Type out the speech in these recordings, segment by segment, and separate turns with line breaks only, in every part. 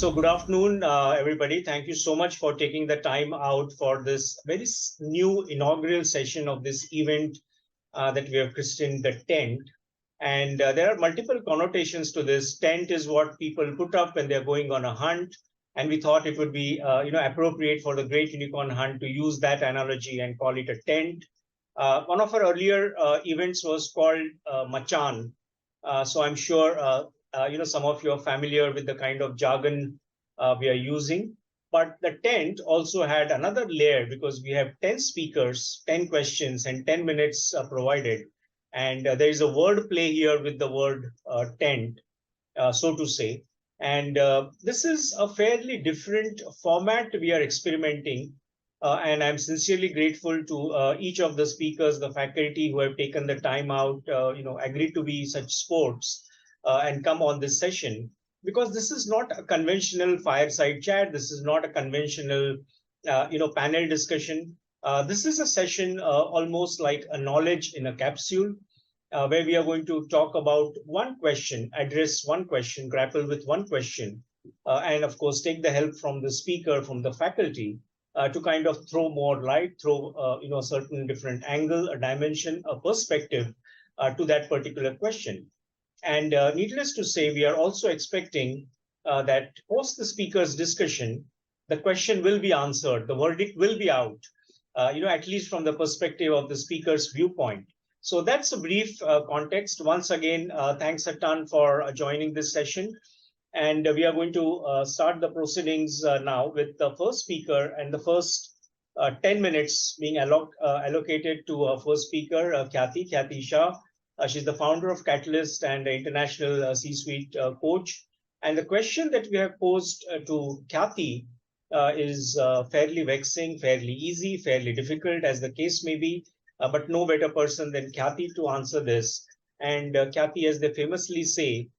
So good afternoon, everybody. Thank you so much for taking the time out for this very new inaugural session of this event that we have christened the tent. And there are multiple connotations to this. Tent is what people put up when they're going on a hunt. And we thought it would be appropriate for the Great Unicorn Hunt to use that analogy and call it a tent. One of our earlier events was called Machan. So I'm sure some of you are familiar with the kind of jargon we are using. But the tent also had another layer because we have 10 speakers, 10 questions, and 10 minutes provided. And there is a word play here with the word tent, so to say. And this is a fairly different format we are experimenting. And I'm sincerely grateful to each of the speakers, the faculty who have taken the time out, agreed to be such sports and come on this session, because this is not a conventional fireside chat. This is not a conventional, panel discussion. This is a session almost like a knowledge in a capsule, where we are going to talk about one question, address one question, grapple with one question, and of course, take the help from the speaker, from the faculty, to kind of throw more light, throw a certain different angle, a dimension, a perspective to that particular question. And needless to say, we are also expecting that post the speaker's discussion, the question will be answered, the verdict will be out, at least from the perspective of the speaker's viewpoint. So that's a brief context. Once again, thanks a ton for joining this session. And we are going to start the proceedings now with the first speaker, and the first 10 minutes being allocated to our first speaker, Khyati Shah. She's the founder of Katalist and an international C-suite coach. And the question that we have posed to Khyati is fairly vexing, fairly easy, fairly difficult, as the case may be, but no better person than Khyati to answer this. And Khyati, as they famously say,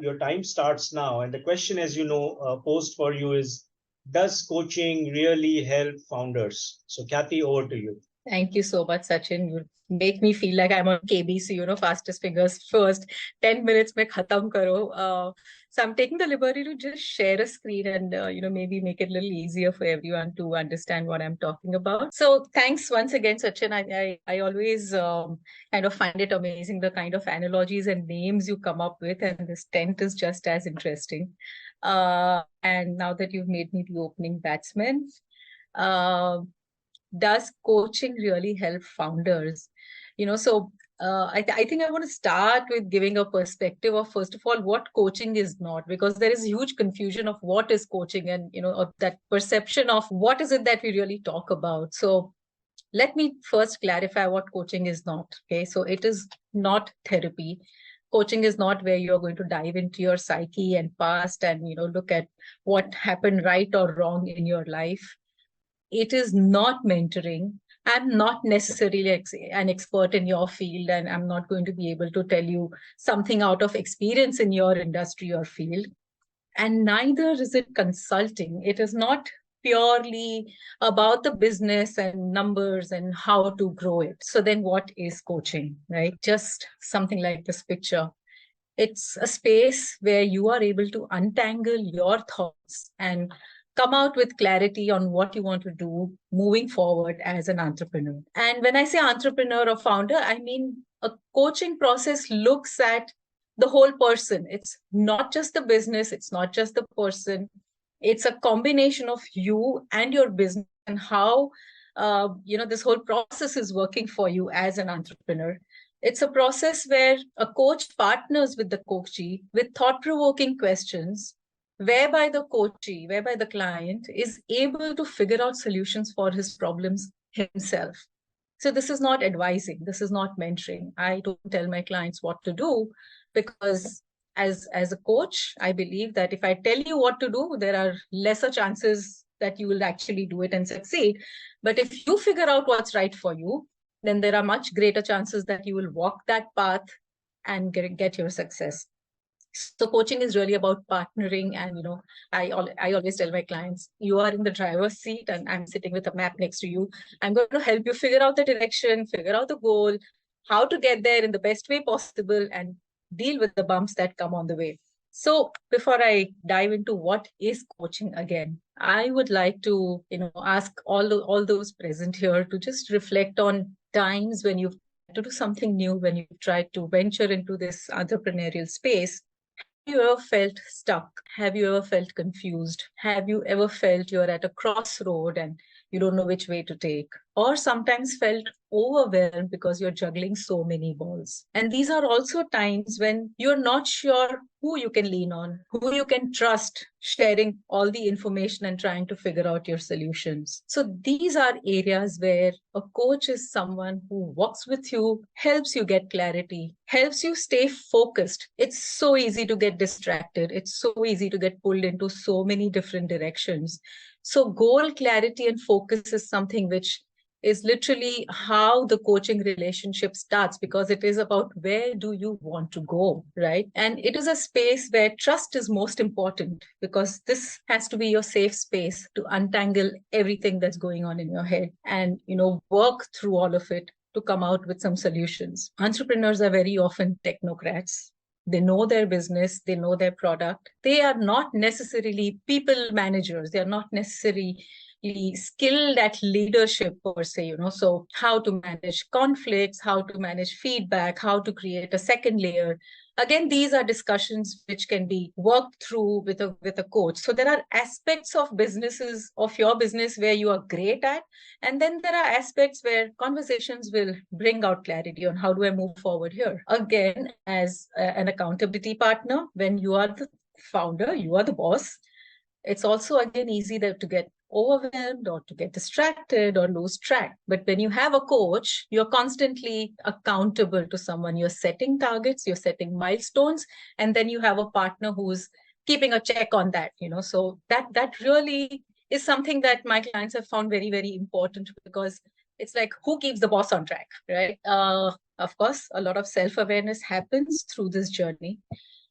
your time starts now. And the question, as you know, posed for you is, does coaching really help founders? So Khyati, over to you.
Thank you so much, Sachin. You make me feel like I'm on KBC, fastest fingers first. 10 minutes mein khatam karo. So I'm taking the liberty to just share a screen and, maybe make it a little easier for everyone to understand what I'm talking about. So thanks once again, Sachin. I always kind of find it amazing, the kind of analogies and names you come up with. And this tent is just as interesting. And now that you've made me the opening batsman, does coaching really help founders? I think I want to start with giving a perspective of, first of all, what coaching is not, because there is huge confusion of what is coaching and, of that perception of what is it that we really talk about. So let me first clarify what coaching is not. Okay, so it is not therapy. Coaching is not where you're going to dive into your psyche and past and, look at what happened right or wrong in your life. It is not mentoring. I'm not necessarily an expert in your field, and I'm not going to be able to tell you something out of experience in your industry or field. And neither is it consulting. It is not purely about the business and numbers and how to grow it. So then what is coaching, right? Just something like this picture. It's a space where you are able to untangle your thoughts and come out with clarity on what you want to do moving forward as an entrepreneur. And when I say entrepreneur or founder, I mean a coaching process looks at the whole person. It's not just the business. It's not just the person. It's a combination of you and your business and how, this whole process is working for you as an entrepreneur. It's a process where a coach partners with the coachee with thought-provoking questions, whereby the client is able to figure out solutions for his problems himself. So this is not advising. This is not mentoring. I don't tell my clients what to do, because as a coach, I believe that if I tell you what to do, there are lesser chances that you will actually do it and succeed. But if you figure out what's right for you, then there are much greater chances that you will walk that path and get your success. So coaching is really about partnering. And, I always tell my clients, you are in the driver's seat and I'm sitting with a map next to you. I'm going to help you figure out the direction, figure out the goal, how to get there in the best way possible, and deal with the bumps that come on the way. So before I dive into what is coaching again, I would like to, ask all those present here to just reflect on times when you've tried to do something new, when you've tried to venture into this entrepreneurial space. Have you ever felt stuck? Have you ever felt confused? Have you ever felt you're at a crossroad and you don't know which way to take? Or sometimes felt overwhelmed because you're juggling so many balls. And these are also times when you're not sure who you can lean on, who you can trust, sharing all the information and trying to figure out your solutions. So these are areas where a coach is someone who walks with you, helps you get clarity, helps you stay focused. It's so easy to get distracted. It's so easy to get pulled into so many different directions. So goal clarity and focus is something which is literally how the coaching relationship starts, because it is about where do you want to go, right? And it is a space where trust is most important, because this has to be your safe space to untangle everything that's going on in your head and, work through all of it to come out with some solutions. Entrepreneurs are very often technocrats. They know their business, they know their product. They are not necessarily people managers. They are not necessarily skilled at leadership per se, so how to manage conflicts, how to manage feedback, how to create a second layer. Again, these are discussions which can be worked through with a coach. So there are aspects of your business where you are great at, and then there are aspects where conversations will bring out clarity on how do I move forward here. Again, as an accountability partner, when you are the founder, you are the boss, it's also again easy to get overwhelmed or to get distracted or lose track. But when you have a coach, you're constantly accountable to someone. You're setting targets, you're setting milestones, and then you have a partner who's keeping a check on that, so that really is something that my clients have found very, very important, because it's like, who keeps the boss on track, right? Of course, a lot of self-awareness happens through this journey.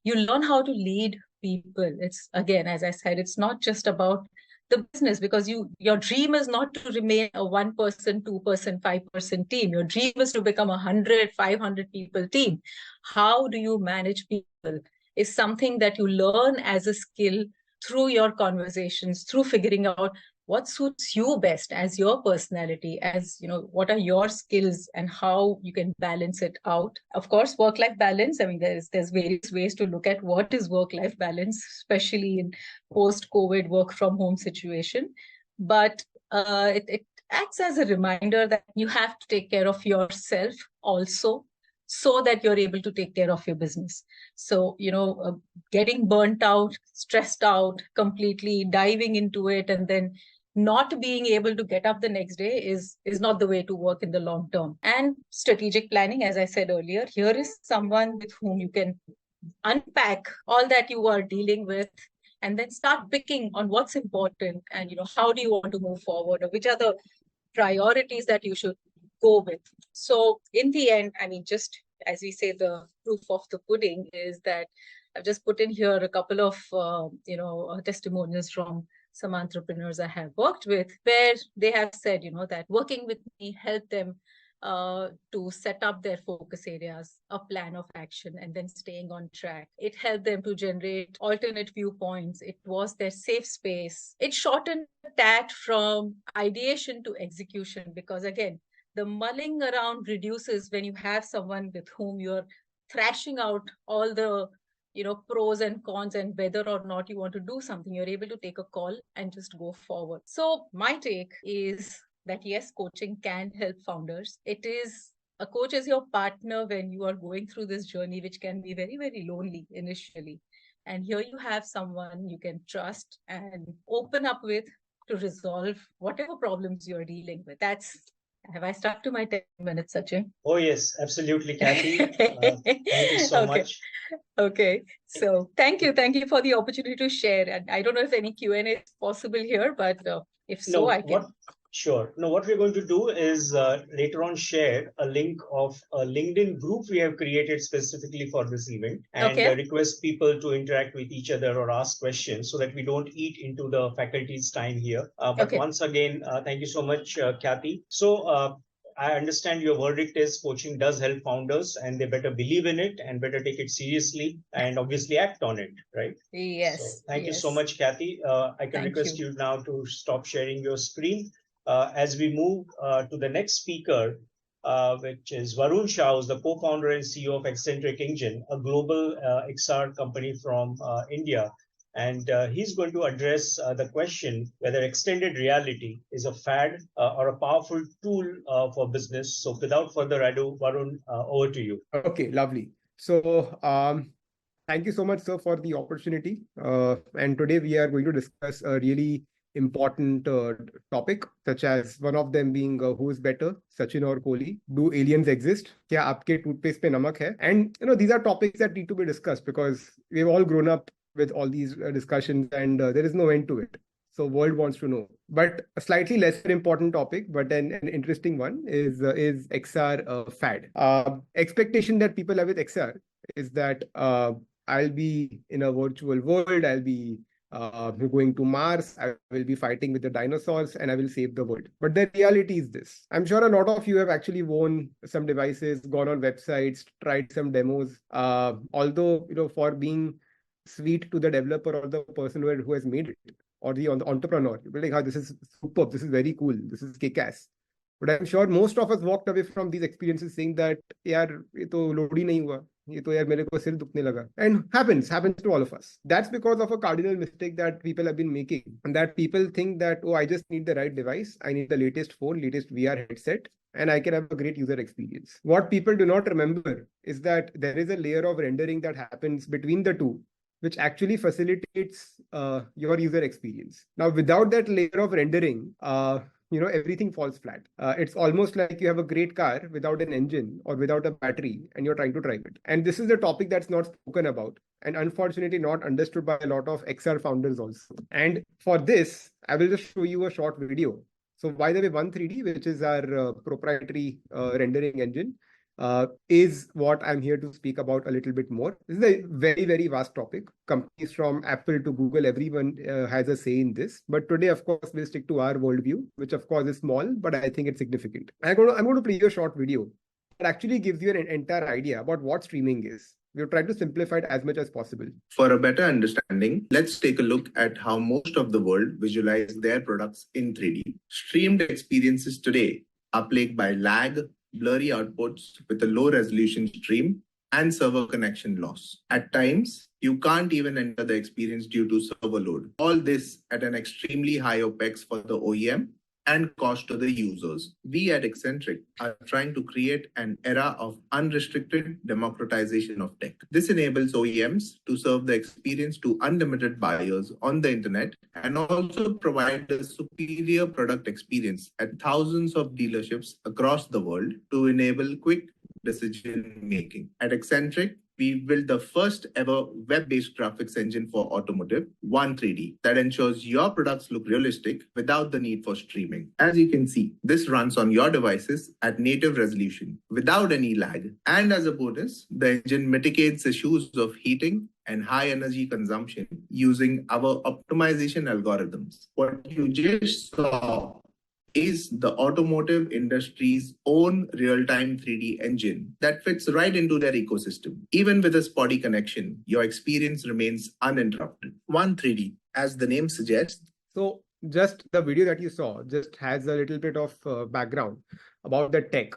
You learn how to lead people. It's, again, as I said, it's not just about the business, because your dream is not to remain a 1%, 2%, 5% team. Your dream is to become 100, 500 people team. How do you manage people is something that you learn as a skill through your conversations, through figuring out what suits you best as your personality, as what are your skills and how you can balance it out. Of course, work-life balance, I mean, there's various ways to look at what is work-life balance, especially in post-COVID work from home situation. But it acts as a reminder that you have to take care of yourself also, so that you're able to take care of your business. So, getting burnt out, stressed out, completely diving into it, and then not being able to get up the next day is not the way to work in the long term. And strategic planning, as I said earlier, here is someone with whom you can unpack all that you are dealing with, and then start picking on what's important, and how do you want to move forward, or which are the priorities that you should go with. So in the end, I mean, just as we say, the proof of the pudding is that I've just put in here a couple of testimonials from some entrepreneurs I have worked with, where they have said, that working with me helped them to set up their focus areas, a plan of action, and then staying on track. It helped them to generate alternate viewpoints. It was their safe space. It shortened that from ideation to execution, because again, the mulling around reduces when you have someone with whom you're thrashing out all the pros and cons, and whether or not you want to do something, you're able to take a call and just go forward. So my take is that yes, coaching can help founders. A coach is your partner when you are going through this journey, which can be very, very lonely initially. And here you have someone you can trust and open up with to resolve whatever problems you're dealing with. Have I stuck to my 10 minutes, Sachin?
Oh, yes, absolutely, Khyati. Thank you so much.
Okay. So thank you. Thank you for the opportunity to share. And I don't know if any Q&A is possible here, but if so,
No,
I can.
Sure. No, what we're going to do is later on share a link of a LinkedIn group we have created specifically for this event, and request people to interact with each other or ask questions, so that we don't eat into the faculty's time here. But once again, thank you so much, Khyati. So I understand your verdict is coaching does help founders, and they better believe in it and better take it seriously and obviously act on it, right? So
Yes,
thank you so
yes.
much, Khyati. I can
Thank
request
you.
you now to stop sharing your screen as we move to the next speaker, which is Varun Shah, who's the co-founder and CEO of Eccentric Engine, a global XR company from India. And he's going to address the question whether extended reality is a fad or a powerful tool for business. So without further ado, Varun, over to you.
Okay, lovely. So, thank you so much, sir, for the opportunity. And today we are going to discuss a really important topic, such as one of them being who is better, Sachin or Kohli? Do aliens exist? Kya aapke toothpaste pe namak hai? And these are topics that need to be discussed because we've all grown up with all these discussions, and there is no end to it. So world wants to know. But a slightly lesser important topic, but an interesting one is XR fad. Expectation that people have with XR is that I'll be in a virtual world, I'll be going to Mars, I will be fighting with the dinosaurs, and I will save the world. But the reality is this. I'm sure a lot of you have actually worn some devices, gone on websites, tried some demos. Although, for being sweet to the developer or the person who has made it, or the entrepreneur, you'll be like, this is superb, this is very cool, this is kick-ass. But I'm sure most of us walked away from these experiences saying that, yaar, ye to load hi nahi hua. Ye to yaar mere ko sir dukhne laga. And happens to all of us. That's because of a cardinal mistake that people have been making. And that people think that, oh, I just need the right device. I need the latest phone, latest VR headset, and I can have a great user experience. What people do not remember is that there is a layer of rendering that happens between the two, which actually facilitates your user experience. Now, without that layer of rendering, everything falls flat. It's almost like you have a great car without an engine or without a battery, and you're trying to drive it. And this is the topic that's not spoken about, and unfortunately not understood by a lot of XR founders also. And for this, I will just show you a short video. So by the way, 1-3D, which is our proprietary rendering engine, is what I'm here to speak about a little bit more. This is a very, very vast topic. Companies from Apple to Google, everyone has a say in this. But today, of course, we'll stick to our worldview, which of course is small, but I think it's significant. I'm going to play you a short video that actually gives you an entire idea about what streaming is. We've tried to simplify it as much as possible.
For a better understanding, let's take a look at how most of the world visualize their products in 3D. Streamed experiences today are plagued by lag, blurry outputs with a low resolution stream, and server connection loss. At times, you can't even enter the experience due to server load. All this at an extremely high OPEX for the OEM and cost to the users. We at Eccentric are trying to create an era of unrestricted democratization of tech. This enables OEMs to serve the experience to unlimited buyers on the internet and also provide a superior product experience at thousands of dealerships across the world to enable quick decision making. At Eccentric, we built the first ever web-based graphics engine for automotive, 1-3D, that ensures your products look realistic without the need for streaming. As you can see, this runs on your devices at native resolution without any lag. And as a bonus, the engine mitigates issues of heating and high energy consumption using our optimization algorithms. What you just saw is the automotive industry's own real-time 3D engine that fits right into their ecosystem. Even with a spotty connection, your experience remains uninterrupted. 1-3D, as the name suggests.
So just the video that you saw just has a little bit of background about the tech.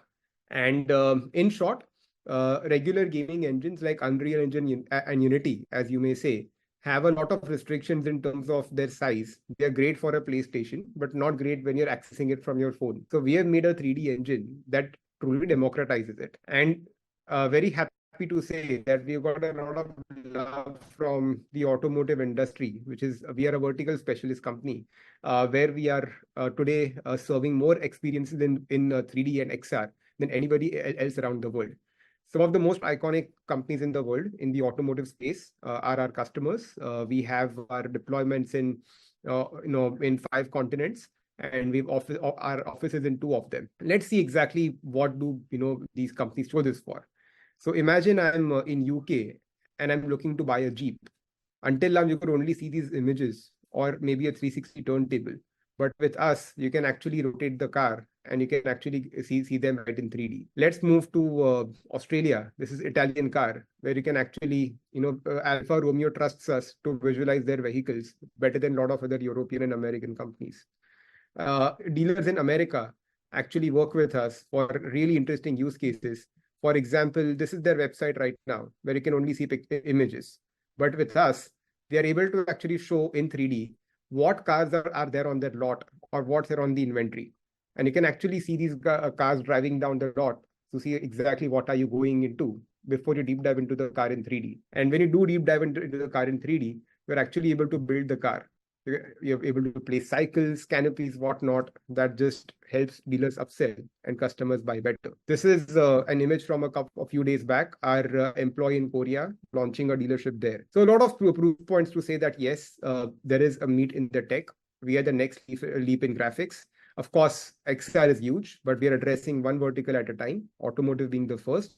And in short, regular gaming engines like Unreal Engine and Unity, as you may say, have a lot of restrictions in terms of their size. They are great for a PlayStation, but not great when you're accessing it from your phone. So we have made a 3D engine that truly democratizes it. And very happy to say that we've got a lot of love from the automotive industry, which is, we are a vertical specialist company, where we are today serving more experiences in 3D and XR than anybody else around the world. Some of the most iconic companies in the world in the automotive space are our customers. We have our deployments in 5 continents, and we've our offices in 2 of them. Let's see exactly what do these companies show this for. So imagine I'm in UK and I'm looking to buy a Jeep. Until now, you could only see these images or maybe a 360 turntable. But with us, you can actually rotate the car and you can actually see them right in 3D. Let's move to Australia. This is Italian car, where you can actually, Alfa Romeo trusts us to visualize their vehicles better than a lot of other European and American companies. Dealers in America actually work with us for really interesting use cases. For example, this is their website right now, where you can only see images. But with us, they are able to actually show in 3D what cars are there on their lot or what's there on the inventory. And you can actually see these cars driving down the lot to see exactly what are you going into before you deep dive into the car in 3D. And when you do deep dive into the car in 3D, you're actually able to build the car. You're able to place cycles, canopies, whatnot. That just helps dealers upsell and customers buy better. This is an image from a few days back. Our employee in Korea launching a dealership there. So a lot of proof points to say that yes, there is a meat in the tech. We are the next leap in graphics. Of course, XR is huge, but we are addressing one vertical at a time, automotive being the first.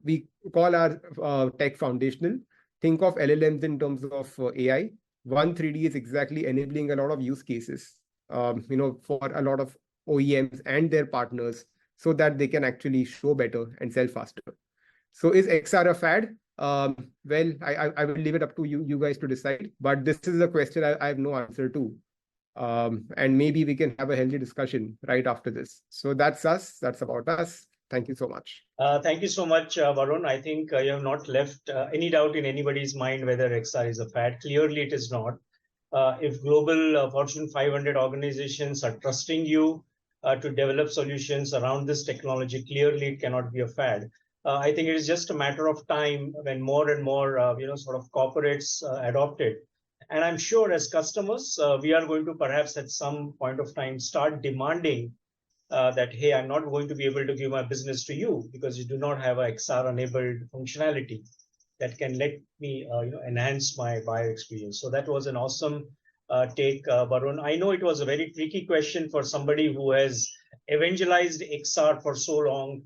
We call our tech foundational. Think of LLMs in terms of AI. 3D is exactly enabling a lot of use cases, for a lot of OEMs and their partners so that they can actually show better and sell faster. So is XR a fad? Well, I will leave it up to you guys to decide, but this is a question I have no answer to. And maybe we can have a healthy discussion right after this. So that's us. That's about us. Thank you so much.
Thank you so much, Varun. I think you have not left any doubt in anybody's mind whether XR is a fad. Clearly, it is not. If global Fortune 500 organizations are trusting you to develop solutions around this technology, clearly it cannot be a fad. I think it is just a matter of time when more and more, sort of corporates adopt it. And I'm sure as customers, we are going to perhaps at some point of time start demanding that, hey, I'm not going to be able to give my business to you because you do not have a XR-enabled functionality that can let me enhance my buyer experience. So that was an awesome take, Varun. I know it was a very tricky question for somebody who has evangelized XR for so long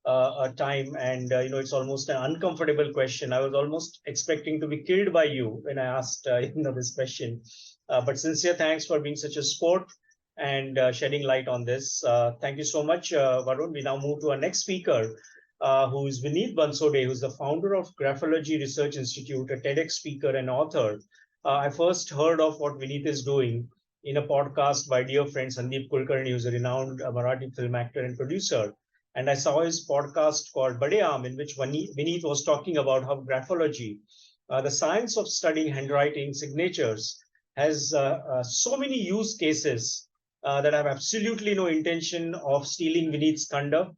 a time, and it's almost an uncomfortable question. I was almost expecting to be killed by you when I asked this question. But sincere thanks for being such a sport and shedding light on this. Thank you so much, Varun. We now move to our next speaker, who is Vinit Bansode, who's the founder of Graphology Research Institute, a TEDx speaker and author. I first heard of what Vinit is doing in a podcast by dear friend Sandeep Kulkarni, who's a renowned Marathi film actor and producer. And I saw his podcast called Bade Aam, in which Vinit was talking about how graphology, the science of studying handwriting signatures, has so many use cases that I have absolutely no intention of stealing Vinit's thunder.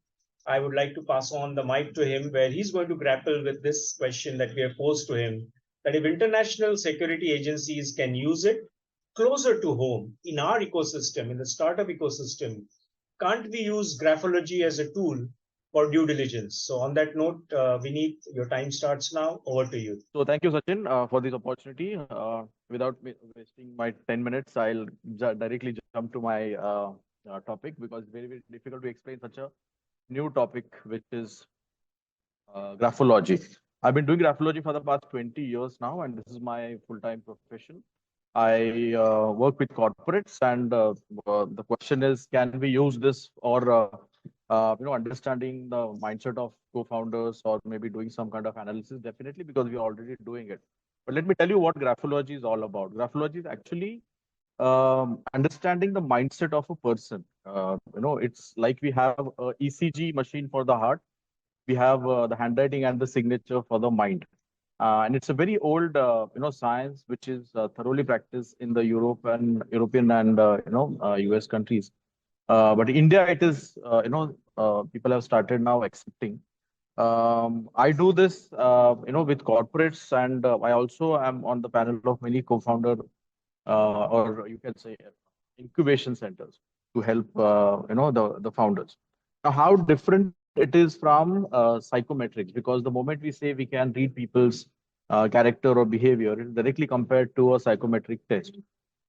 I would like to pass on the mic to him, where he's going to grapple with this question that we have posed to him, that if international security agencies can use it closer to home in our ecosystem, in the startup ecosystem, can't we use graphology as a tool for due diligence? So on that note, Vinit, your time starts now. Over to you.
So thank you, Sachin, for this opportunity. Without wasting my 10 minutes, I'll directly jump to my topic, because it's very, very difficult to explain such a new topic, which is graphology. I've been doing graphology for the past 20 years now, and this is my full-time profession. I work with corporates, and the question is, can we use this for understanding the mindset of co-founders, or maybe doing some kind of analysis? Definitely, because we are already doing it. But let me tell you what graphology is all about. Graphology is actually understanding the mindset of a person. It's like we have a ECG machine for the heart. We have the handwriting and the signature for the mind. And it's a very old, science, which is thoroughly practiced in the European and US countries. But India, it is, people have started now accepting. I do this, with corporates, and I also am on the panel of many co-founder, or you can say incubation centers to help, the founders. Now, how different it is from psychometrics, because the moment we say we can read people's character or behavior, it is directly compared to a psychometric test.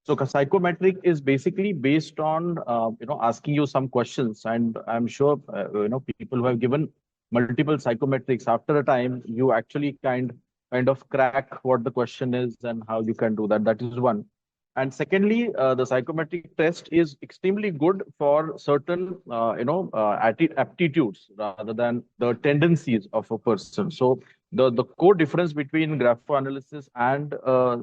So psychometric is basically based on asking you some questions, and I'm sure people who have given multiple psychometrics, after a time you actually kind of crack what the question is and how you can do that. That is one. And secondly, the psychometric test is extremely good for certain, aptitudes rather than the tendencies of a person. So the core difference between grapho analysis and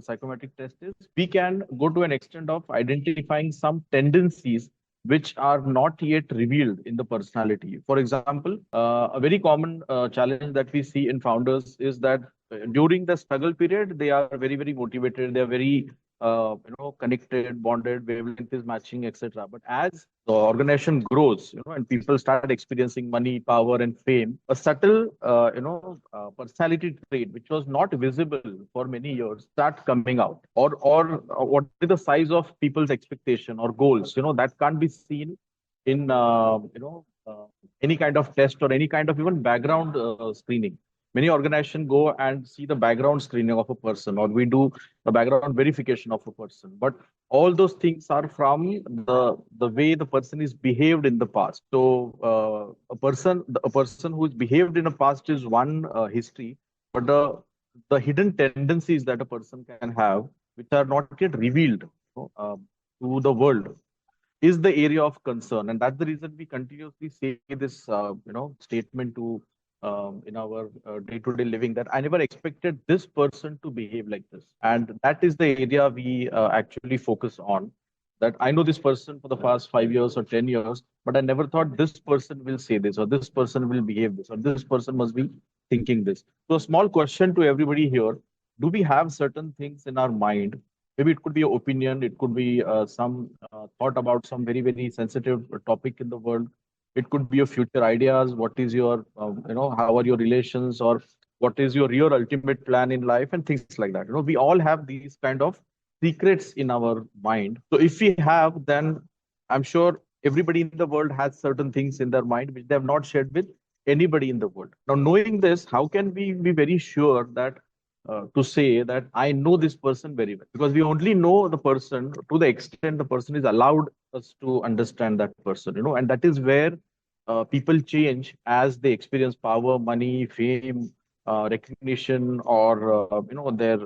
psychometric test is we can go to an extent of identifying some tendencies which are not yet revealed in the personality. For example, a very common challenge that we see in founders is that during the struggle period, they are very, very motivated. They are very connected, bonded, wavelength is matching, etc. But as the organization grows, and people start experiencing money, power, and fame, a subtle, personality trait which was not visible for many years start coming out. Or what is the size of people's expectation or goals? That can't be seen in any kind of test or any kind of even background screening. Many organizations go and see the background screening of a person, or we do the background verification of a person. But all those things are from the way the person is behaved in the past. So a person who is behaved in the past is one history, but the hidden tendencies that a person can have, which are not yet revealed to the world, is the area of concern. And that's the reason we continuously say this statement to in our day-to-day living, that I never expected this person to behave like this. And that is the area we actually focus on. That I know this person for the past 5 years or 10 years, but I never thought this person will say this, or this person will behave this, or this person must be thinking this. So a small question to everybody here: do we have certain things in our mind? Maybe it could be an opinion, it could be some thought about some very, very sensitive topic in the world. It could be your future ideas. What is your, how are your relations, or what is your real ultimate plan in life, and things like that. We all have these kind of secrets in our mind. So if we have, then I'm sure everybody in the world has certain things in their mind which they have not shared with anybody in the world. Now, knowing this, how can we be very sure that to say that I know this person very well? Because we only know the person to the extent the person is allowed us to understand that person, and that is where people change as they experience power, money, fame, recognition, or their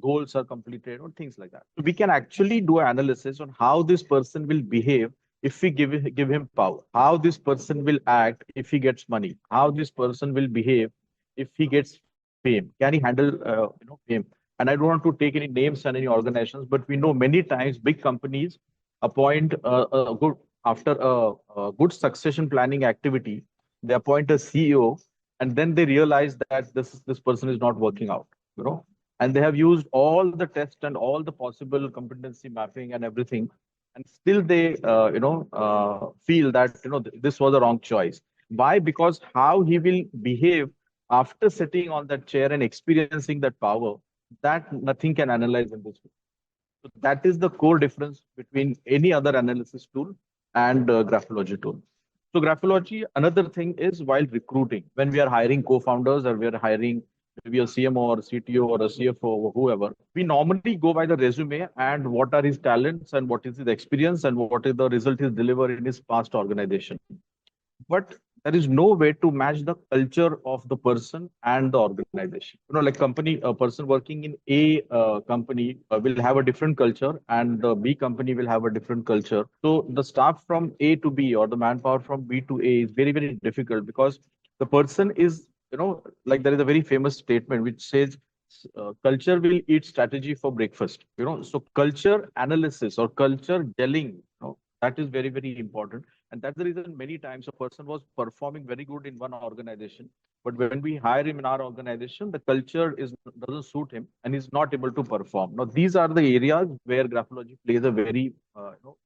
goals are completed, or things like that. So we can actually do an analysis on how this person will behave if we give him power, how this person will act if he gets money, how this person will behave if he gets fame. Can he handle fame? And I don't want to take any names and any organizations, but we know many times big companies appoint a good, after a good succession planning activity, they appoint a CEO, and then they realize that this person is not working out, and they have used all the tests and all the possible competency mapping and everything, and still they feel that this was a wrong choice. Why? Because how he will behave after sitting on that chair and experiencing that power, that nothing can analyze in this way. So that is the core difference between any other analysis tool and Graphology tool. So Graphology, another thing is, while recruiting, when we are hiring co-founders, or we are hiring maybe a CMO or a CTO or a CFO or whoever, we normally go by the resume and what are his talents and what is his experience and what is the result he's delivered in his past organization. But there is no way to match the culture of the person and the organization. Like a person working in a company will have a different culture, and the B company will have a different culture. So the staff from A to B, or the manpower from B to A, is very, very difficult, because the person is, like there is a very famous statement which says, culture will eat strategy for breakfast. So culture analysis or culture gelling, that is very, very important. And that's the reason many times a person was performing very good in one organization, but when we hire him in our organization, the culture doesn't suit him and he's not able to perform. Now, these are the areas where Graphology plays a very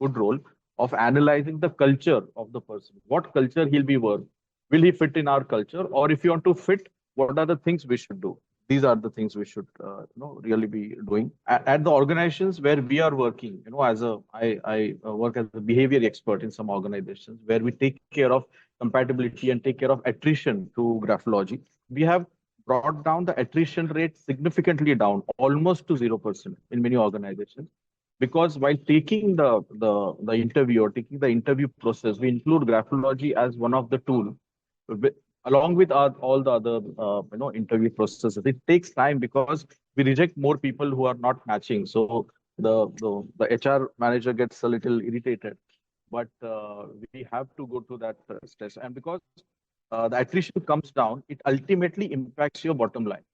good role of analyzing the culture of the person. What culture he'll be worth? Will he fit in our culture? Or if you want to fit, what are the things we should do? These are the things we should really be doing at the organizations where we are working. I work as a behavior expert in some organizations where we take care of compatibility and take care of attrition through Graphology. We have brought down the attrition rate significantly down, almost to 0% in many organizations, because while taking the interview or taking the interview process, we include Graphology as one of the tools, along with all the other interview processes. It takes time because we reject more people who are not matching. So the HR manager gets a little irritated, but we have to go through that stress. And because the attrition comes down, it ultimately impacts your bottom line.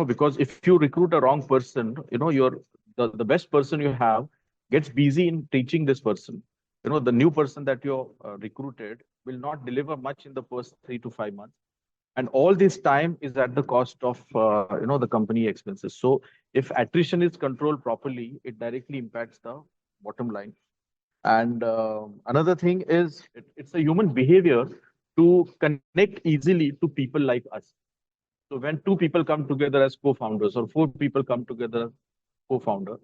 Because if you recruit a wrong person, the best person you have gets busy in teaching this person. The new person that you recruited will not deliver much in the first 3 to 5 months, and all this time is at the cost of the company expenses. So if attrition is controlled properly, it directly impacts the bottom line. And another thing is it's a human behavior to connect easily to people like us. So when two people come together as co-founders or four people come together co-founder,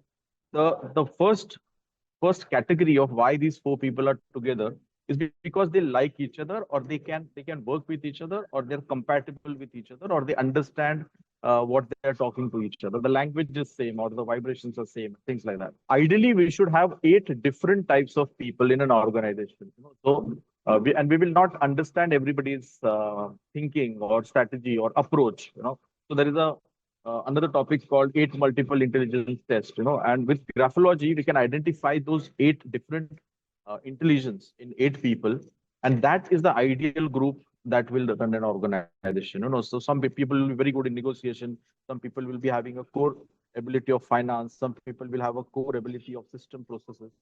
the first category of why these four people are together is because they like each other, or they can work with each other, or they're compatible with each other, or they understand what they're talking to each other. The language is same, or the vibrations are same, things like that. Ideally, we should have 8 different types of people in an organization. So we will not understand everybody's thinking or strategy or approach. So there is another topic called 8 multiple intelligence test. And with Graphology, we can identify those 8 different intelligence in 8 people, and that is the ideal group that will run an organization. So some people will be very good in negotiation, some people will be having a core ability of finance, some people will have a core ability of system processes.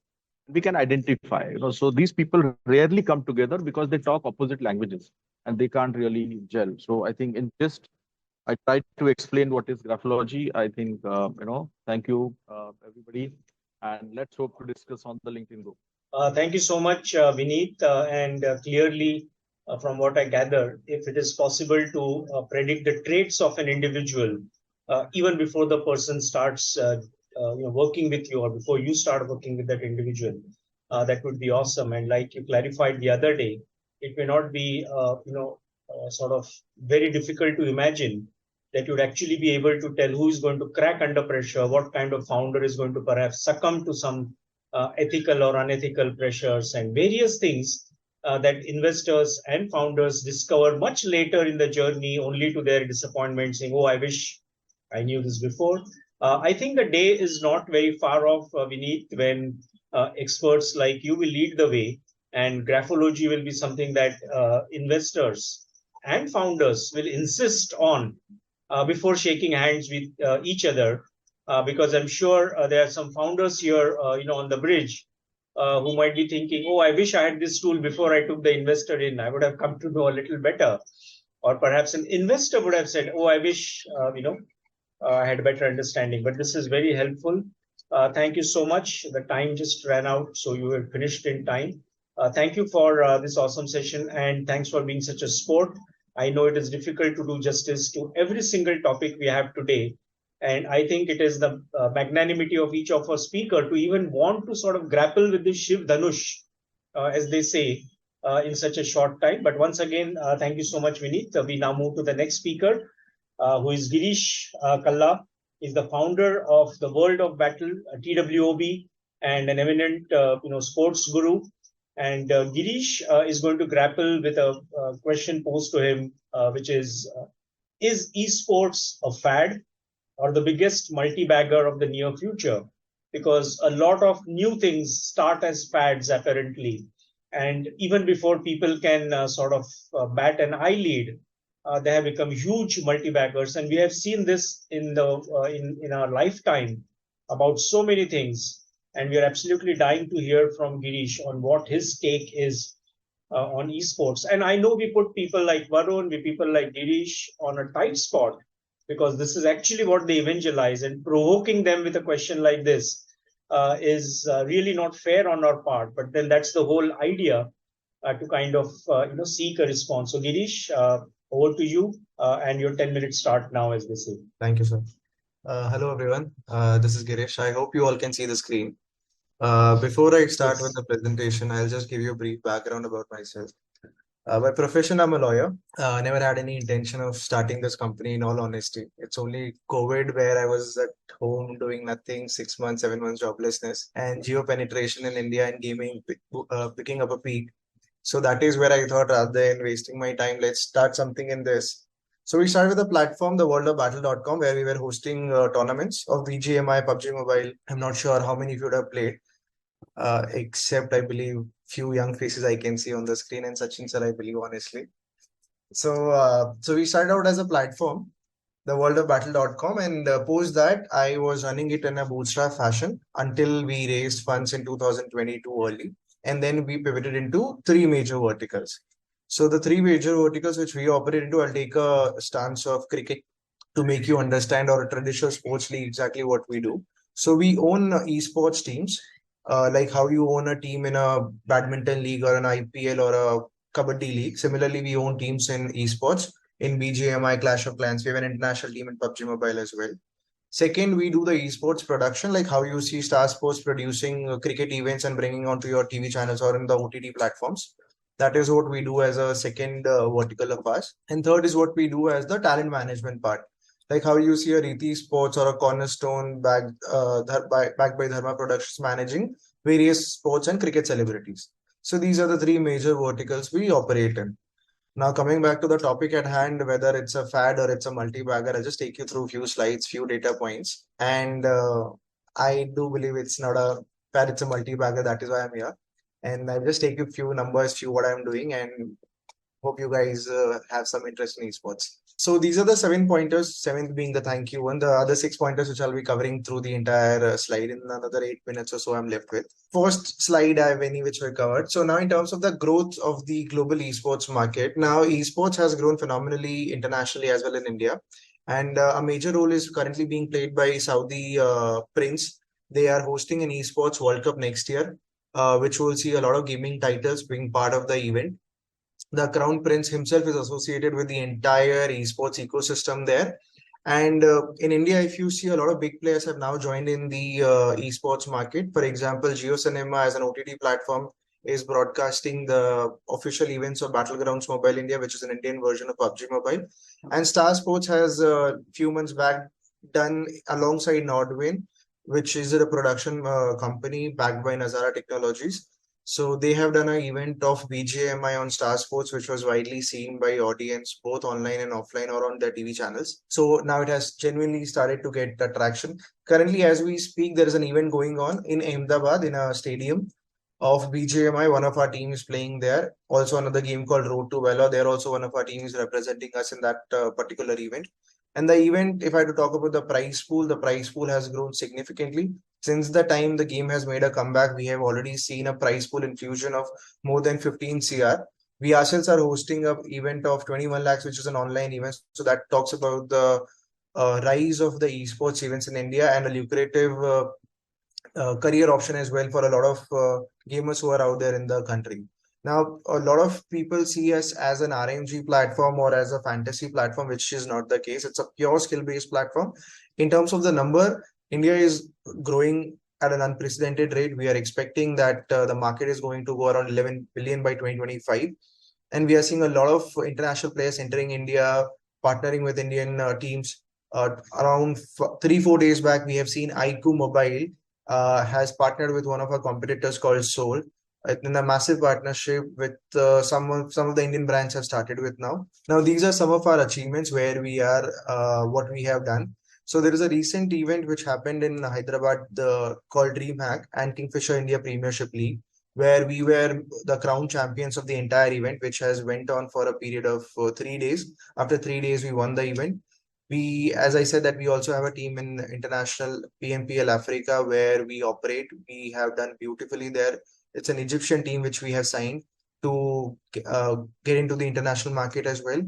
We can identify. So these people rarely come together because they talk opposite languages and they can't really gel. So I think in just I tried to explain what is graphology. I think thank you everybody, and let's hope to discuss on the LinkedIn group.
Thank you so much, Vinit. And clearly, from what I gather, if it is possible to predict the traits of an individual, even before the person starts working with you, or before you start working with that individual, that would be awesome. And like you clarified the other day, it may not be sort of very difficult to imagine that you'd actually be able to tell who is going to crack under pressure, what kind of founder is going to perhaps succumb to some ethical or unethical pressures, and various things that investors and founders discover much later in the journey, only to their disappointment, saying, oh, I wish I knew this before. I think the day is not very far off, Vinit, when experts like you will lead the way, and graphology will be something that investors and founders will insist on before shaking hands with each other. Because I'm sure there are some founders here, on the bridge, who might be thinking, oh, I wish I had this tool before I took the investor in. I would have come to know a little better. Or perhaps an investor would have said, oh, I wish, I had a better understanding. But this is very helpful. Thank you so much. The time just ran out, so you were finished in time. Thank you for this awesome session, and thanks for being such a sport. I know it is difficult to do justice to every single topic we have today. And I think it is the magnanimity of each of our speaker to even want to sort of grapple with this Shiv Dhanush, as they say, in such a short time. But once again, thank you so much, Vinit. We now move to the next speaker, who is Girrish Kalla. He's the founder of the World of Battle, TWOB, and an eminent sports guru. And Girrish is going to grapple with a question posed to him, which is esports a fad or the biggest multi-bagger of the near future? Because a lot of new things start as fads, apparently. And even before people can sort of bat an eyelid, they have become huge multi-baggers. And we have seen this in our lifetime about so many things. And we are absolutely dying to hear from Girrish on what his take is on esports. And I know we put people like Varun, people like Girrish on a tight spot, because this is actually what they evangelize, and provoking them with a question like this is really not fair on our part. But then that's the whole idea, to kind of seek a response. So Girrish, over to you, and your 10 minutes start now, as they say.
Thank you, sir. Hello, everyone. This is Girrish. I hope you all can see the screen. Before I start with the presentation, I'll just give you a brief background about myself. By profession, I'm a lawyer. I never had any intention of starting this company, in all honesty. It's only COVID where I was at home doing nothing, 6 months, 7 months joblessness, and geo penetration in India and gaming picking up a peak. So that is where I thought, rather than wasting my time, let's start something in this. So we started with a platform, the worldofbattle.com, where we were hosting tournaments of BGMI, PUBG Mobile. I'm not sure how many of you would have played, except I believe few young faces I can see on the screen, and Sachin sir, I believe, honestly. So we started out as a platform, the worldofbattle.com, and post that I was running it in a bootstrap fashion until we raised funds in 2022 early, and then we pivoted into three major verticals. So the three major verticals which we operate into, I'll take a stance of cricket to make you understand, or a traditional sports league, exactly what we do. So we own esports teams, like how you own a team in a badminton league or an IPL or a kabaddi league. Similarly, we own teams in esports in BGMI, Clash of Clans. We have an international team in PUBG Mobile as well. Second, we do the esports production, like how you see Star Sports producing cricket events and bringing onto your TV channels or in the OTT platforms. That is what we do as a second vertical of ours. And third is what we do as the talent management part, like how you see a Riti Sports or a Cornerstone backed by Dharma Productions managing various sports and cricket celebrities. So these are the three major verticals we operate in. Now, coming back to the topic at hand, whether it's a fad or it's a multi-bagger, I'll just take you through a few slides, few data points. And I do believe it's not a fad, it's a multi-bagger. That is why I'm here. And I'll just take you a few numbers, few what I'm doing, and hope you guys have some interest in esports. So these are the 7 pointers, seventh being the thank you one. The other 6 pointers, which I'll be covering through the entire slide in another 8 minutes or so, I'm left with. First slide, I have any which were covered. So now in terms of the growth of the global esports market, now esports has grown phenomenally internationally as well in India. And a major role is currently being played by Saudi Prince. They are hosting an esports World Cup next year, which will see a lot of gaming titles being part of the event. The Crown Prince himself is associated with the entire esports ecosystem there. And in India, if you see, a lot of big players have now joined in the esports market. For example, JioCinema as an OTT platform is broadcasting the official events of Battlegrounds Mobile India, which is an Indian version of PUBG Mobile. And Star Sports has a few months back done alongside Nordwin, which is a production company backed by Nazara Technologies. So they have done an event of BGMI on Star Sports, which was widely seen by audience, both online and offline or on their TV channels. So now it has genuinely started to get traction. Currently, as we speak, there is an event going on in Ahmedabad in a stadium of BGMI. One of our teams playing there. Also another game called Road to Valor. There also one of our teams representing us in that particular event. And the event, if I had to talk about the prize pool has grown significantly. Since the time the game has made a comeback, we have already seen a prize pool infusion of more than 15 CR. We ourselves are hosting an event of 21 lakhs, which is an online event. So that talks about the rise of the esports events in India and a lucrative career option as well for a lot of gamers who are out there in the country. Now, a lot of people see us as an RNG platform or as a fantasy platform, which is not the case. It's a pure skill-based platform. In terms of the number, India is growing at an unprecedented rate. We are expecting that the market is going to go around 11 billion by 2025. And we are seeing a lot of international players entering India, partnering with Indian teams. Around 3-4 days back, we have seen iQOO Mobile has partnered with one of our competitors called Soul in a massive partnership with some of the Indian brands have started with now. Now, these are some of our achievements where we are, what we have done. So there is a recent event which happened in Hyderabad called DreamHack and Kingfisher India Premiership League, where we were the crown champions of the entire event, which has went on for a period of 3 days. After 3 days, we won the event. We, as I said, that we also have a team in international PMPL Africa where we operate. We have done beautifully there. It's an Egyptian team which we have signed to get into the international market as well.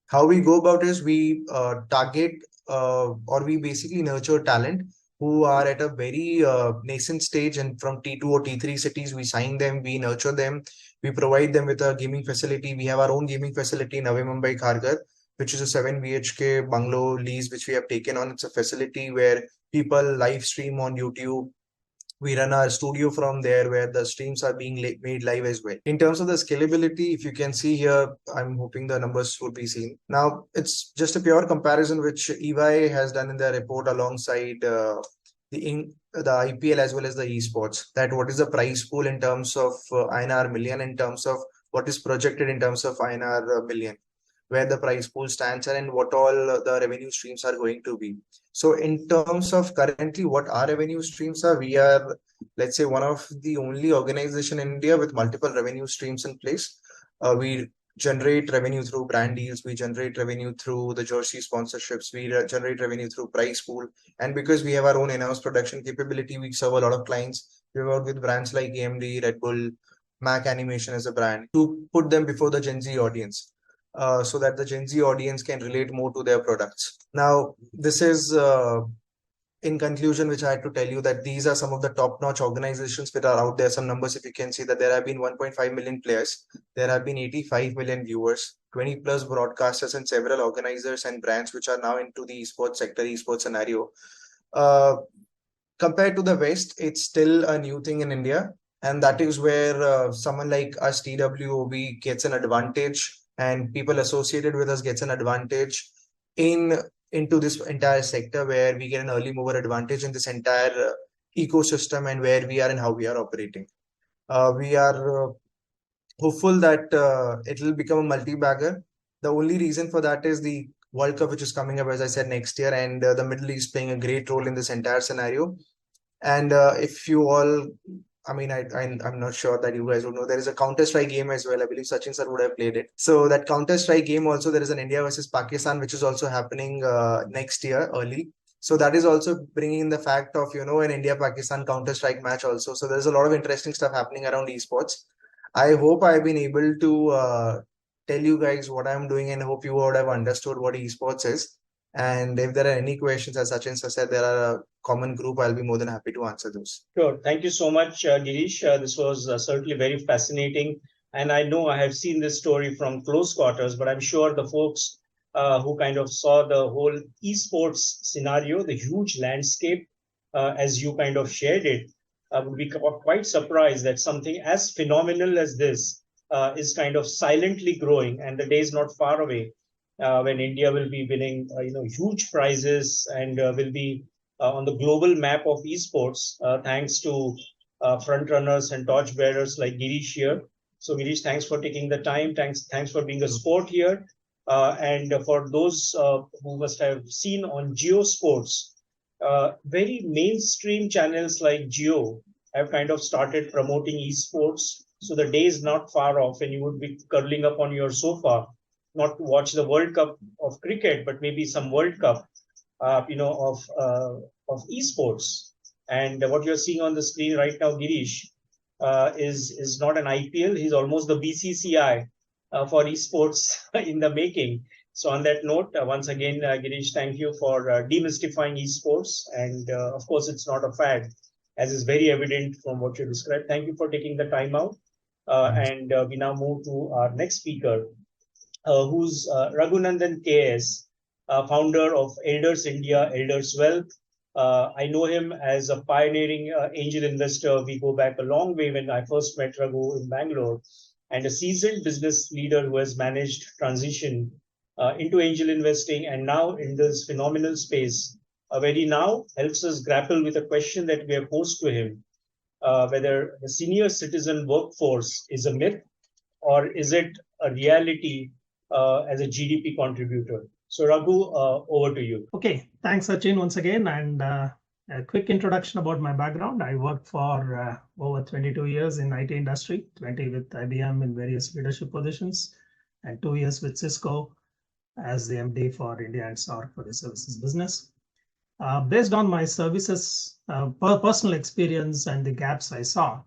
How we go about is we target or we basically nurture talent who are at a very nascent stage, and from T2 or T3 cities, we sign them, we nurture them, we provide them with a gaming facility. We have our own gaming facility in Navi Mumbai, Kharghar, which is a 7 BHK bungalow lease, which we have taken on. It's a facility where people live stream on YouTube. We run our studio from there where the streams are being made live as well. In terms of the scalability, if you can see here, I'm hoping the numbers will be seen. Now, it's just a pure comparison which EY has done in their report alongside the IPL as well as the esports, that what is the prize pool in terms of INR million, in terms of what is projected in terms of INR million. where the prize pool stands and what all the revenue streams are going to be. So in terms of currently what our revenue streams are, we are, let's say, one of the only organization in India with multiple revenue streams in place. We generate revenue through brand deals, we generate revenue through the jersey sponsorships, we generate revenue through prize pool. And because we have our own in-house production capability, we serve a lot of clients. We work with brands like AMD, Red Bull, Mac Animation as a brand to put them before the Gen Z audience. So that the Gen Z audience can relate more to their products. Now, this is in conclusion, which I had to tell you that these are some of the top-notch organizations that are out there. Some numbers, if you can see, that there have been 1.5 million players, there have been 85 million viewers, 20 plus broadcasters, and several organizers and brands which are now into the esports sector, esports scenario. Compared to the West, it's still a new thing in India. And that is where someone like us, TWOB, gets an advantage, and people associated with us gets an advantage into this entire sector, where we get an early mover advantage in this entire ecosystem and where we are and how we are operating. We are hopeful that it will become a multi-bagger. The only reason for that is the World Cup, which is coming up, as I said, next year, and the Middle East playing a great role in this entire scenario. And if you all, I mean, I'm not sure that you guys would know, there is a Counter-Strike game as well. I believe Sachin sir would have played it. So that Counter-Strike game also, there is an India versus Pakistan, which is also happening next year early. So that is also bringing in the fact of, an India-Pakistan Counter-Strike match also. So there's a lot of interesting stuff happening around esports. I hope I've been able to tell you guys what I'm doing, and hope you would have understood what esports is. And if there are any questions, as Sachin sir said, there are a common group, I'll be more than happy to answer those.
Sure. Thank you so much, Girrish. This was certainly very fascinating. And I know I have seen this story from close quarters, but I'm sure the folks who kind of saw the whole esports scenario, the huge landscape, as you kind of shared it, would be quite surprised that something as phenomenal as this is kind of silently growing. And the day is not far away when India will be winning, huge prizes and will be on the global map of esports, thanks to front runners and torch bearers like Girrish here. So Girrish, thanks for taking the time. Thanks for being a sport here. And for those who must have seen on Geo Sports, very mainstream channels like Geo have kind of started promoting esports. So the day is not far off and you would be curling up on your sofa, not to watch the World Cup of cricket, but maybe some World Cup, of esports. And what you're seeing on the screen right now, Girrish, is not an IPL. He's almost the BCCI for esports in the making. So on that note, once again, Girrish, thank you for demystifying esports. And of course, it's not a fad, as is very evident from what you described. Thank you for taking the time out. And we now move to our next speaker, who's Raghunandan KS, founder of Elders India, Elders Wealth. I know him as a pioneering angel investor. We go back a long way when I first met Raghu in Bangalore, and a seasoned business leader who has managed transition into angel investing and now in this phenomenal space, where he now helps us grapple with a question that we have posed to him, whether the senior citizen workforce is a myth or is it a reality as a GDP contributor. So Raghu, over to you.
Okay, thanks Sachin once again, and a quick introduction about my background. I worked for over 22 years in IT industry, 20 with IBM in various leadership positions, and 2 years with Cisco as the MD for India and SAARC for the services business. Based on my services, personal experience and the gaps I saw,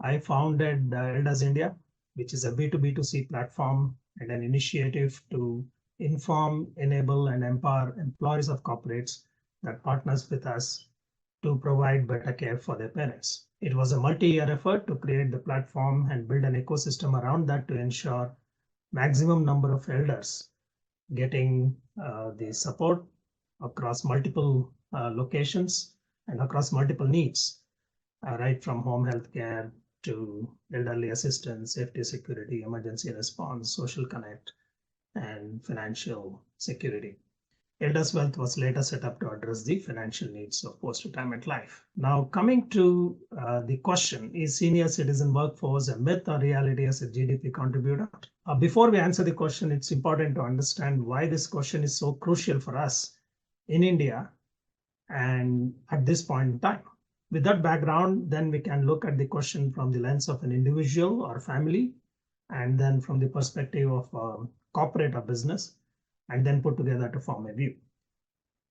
I founded Elders India, which is a B2B2C platform and an initiative to inform, enable, and empower employees of corporates that partners with us to provide better care for their parents. It was a multi-year effort to create the platform and build an ecosystem around that to ensure maximum number of elders getting the support across multiple locations and across multiple needs, right from home health care to elderly assistance, safety, security, emergency response, social connect, and financial security. Elders Wealth was later set up to address the financial needs of post-retirement life. Now, coming to the question, is senior citizen workforce a myth or reality as a GDP contributor? Before we answer the question, it's important to understand why this question is so crucial for us in India and at this point in time. With that background, then we can look at the question from the lens of an individual or family, and then from the perspective of corporate or business, and then put together to form a view.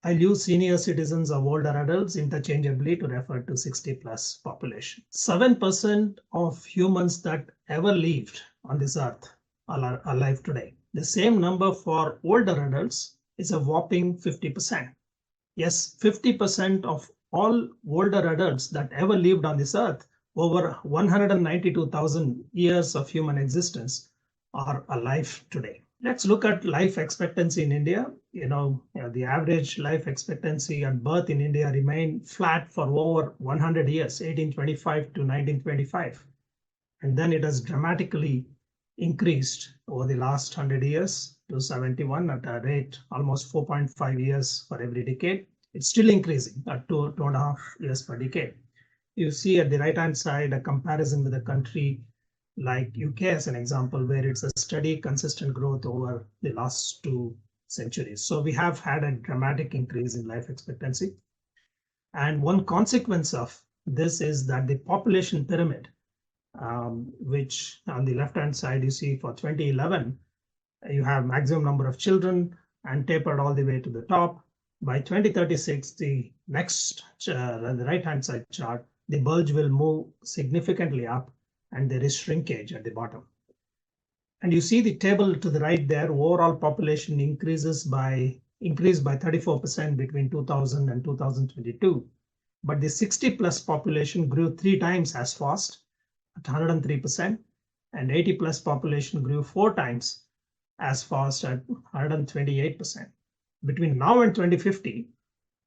I'll use senior citizens or older adults interchangeably to refer to 60+ population. 7% of humans that ever lived on this earth are alive today. The same number for older adults is a whopping 50%. Yes, 50% of all older adults that ever lived on this earth, over 192,000 years of human existence, are alive today. Let's look at life expectancy in India. The average life expectancy at birth in India remained flat for over 100 years, 1825 to 1925. And then it has dramatically increased over the last 100 years to 71 at a rate almost 4.5 years for every decade. It's still increasing at 2.5 years per decade. You see at the right-hand side a comparison with a country like UK as an example, where it's a steady, consistent growth over the last 2 centuries. So we have had a dramatic increase in life expectancy. And one consequence of this is that the population pyramid, which on the left-hand side you see for 2011, you have maximum number of children and tapered all the way to the top. By 2036, the right-hand side chart, the bulge will move significantly up, and there is shrinkage at the bottom. And you see the table to the right there, overall population increased by 34% between 2000 and 2022. But the 60+ population grew 3 times as fast at 103%, and 80+ population grew 4 times as fast at 128%. Between now and 2050,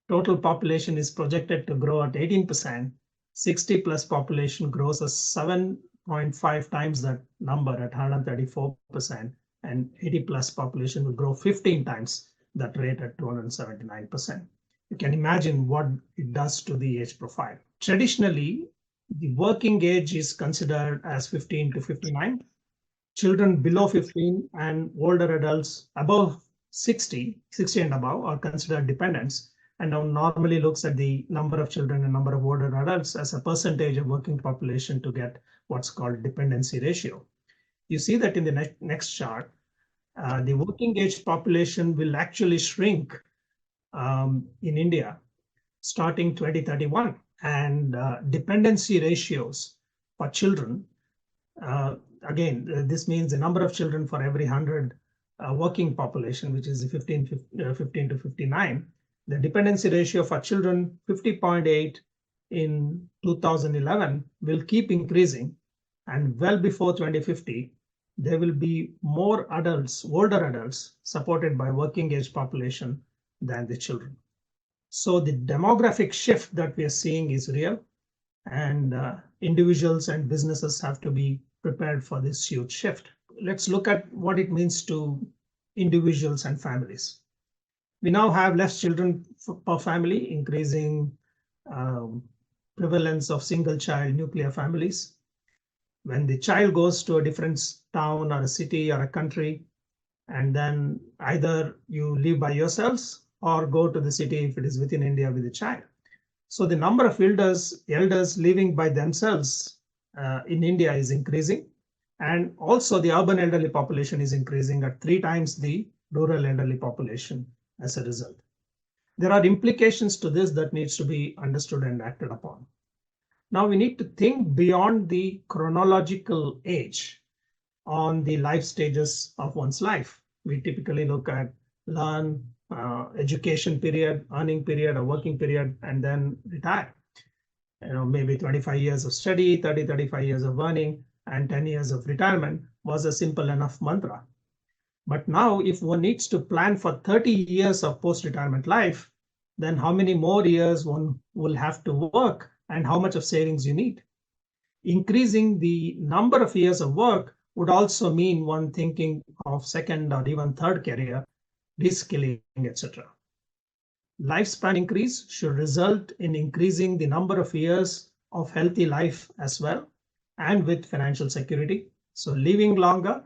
total population is projected to grow at 18%. 60+ population grows at 7.5 times that number at 134%, and 80+ population will grow 15 times that rate at 279%. You can imagine what it does to the age profile. Traditionally, the working age is considered as 15 to 59. Children below 15 and older adults above 60 and above are considered dependents, and now normally looks at the number of children and number of older adults as a percentage of working population to get what's called dependency ratio. You see that in the next chart, the working age population will actually shrink in India starting 2031, and dependency ratios for children, again, this means the number of children for every 100 working population, which is 15 to 59. The dependency ratio for children, 50.8 in 2011, will keep increasing, and well before 2050, there will be more adults, older adults, supported by working age population than the children. So the demographic shift that we are seeing is real, and individuals and businesses have to be prepared for this huge shift. Let's look at what it means to individuals and families. We now have less children per family, increasing prevalence of single-child nuclear families. When the child goes to a different town or a city or a country, and then either you live by yourselves or go to the city if it is within India with the child. So the number of elders living by themselves in India is increasing, and also the urban elderly population is increasing at 3 times the rural elderly population as a result. There are implications to this that needs to be understood and acted upon. Now we need to think beyond the chronological age on the life stages of one's life. We typically look at learn, education period, earning period, or working period, and then retire. Maybe 25 years of study, 35 years of earning, and 10 years of retirement was a simple enough mantra. But now if one needs to plan for 30 years of post-retirement life, then how many more years one will have to work and how much of savings you need? Increasing the number of years of work would also mean one thinking of second or even third career, reskilling, etc. lifespan increase should result in increasing the number of years of healthy life as well, and with financial security. So living longer,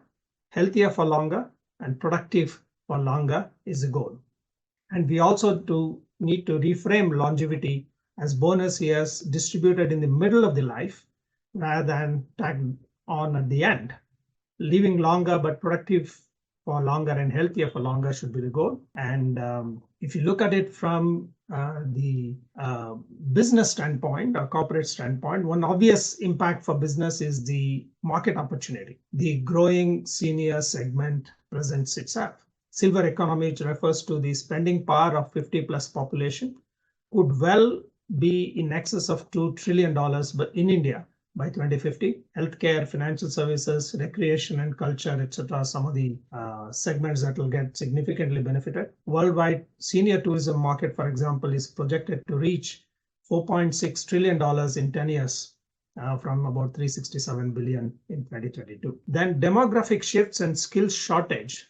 healthier for longer, and productive for longer is the goal. And we also need to reframe longevity as bonus years distributed in the middle of the life rather than tagged on at the end. Living longer but productive for longer and healthier for longer should be the goal. And if you look at it from the business standpoint or corporate standpoint, one obvious impact for business is the market opportunity. The growing senior segment presents itself. Silver economy, which refers to the spending power of 50 plus population, could well be in excess of $2 trillion but in India by 2050. Healthcare, financial services, recreation and culture, etc. some of the segments that will get significantly benefited. Worldwide senior tourism market, for example, is projected to reach $4.6 trillion in 10 years from about 367 billion in 2022. Then demographic shifts and skills shortage,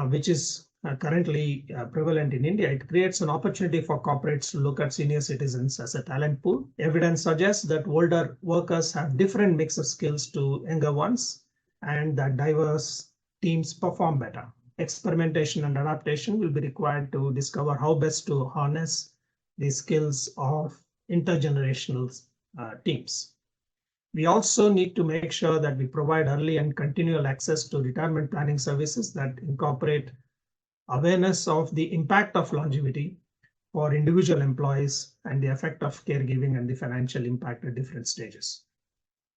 which is currently prevalent in India, it creates an opportunity for corporates to look at senior citizens as a talent pool. Evidence suggests that older workers have different mix of skills to younger ones, and that diverse teams perform better. Experimentation and adaptation will be required to discover how best to harness the skills of intergenerational teams. We also need to make sure that we provide early and continual access to retirement planning services that incorporate awareness of the impact of longevity for individual employees and the effect of caregiving and the financial impact at different stages.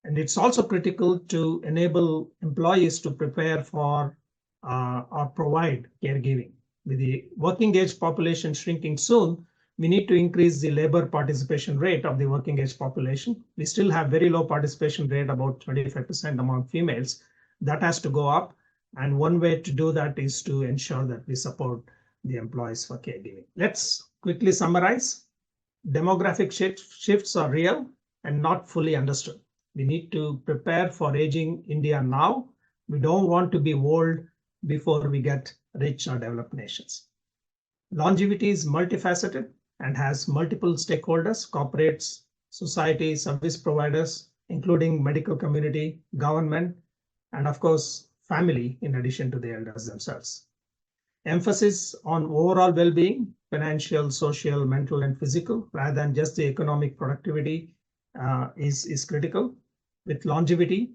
And it's also critical to enable employees to prepare for or provide caregiving. With the working age population shrinking soon, we need to increase the labor participation rate of the working age population. We still have very low participation rate, about 25% among females. That has to go up. And one way to do that is to ensure that we support the employees for caregiving. Let's quickly summarize. Demographic shifts are real and not fully understood. We need to prepare for aging India now. We don't want to be old before we get rich or developed nations. Longevity is multifaceted and has multiple stakeholders, corporates, society, service providers, including medical community, government, and of course, family, in addition to the elders themselves. Emphasis on overall well-being, financial, social, mental, and physical, rather than just the economic productivity is critical. With longevity,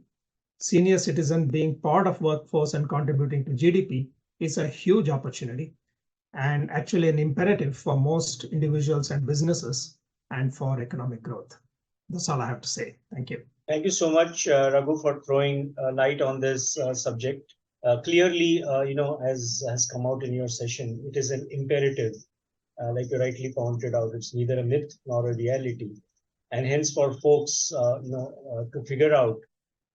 senior citizen being part of workforce and contributing to GDP is a huge opportunity and actually an imperative for most individuals and businesses and for economic growth. That's all I have to say. Thank you.
Thank you so much, Raghu, for throwing light on this subject. Clearly, as has come out in your session, it is an imperative, like you rightly pointed out. It's neither a myth nor a reality, and hence for folks, to figure out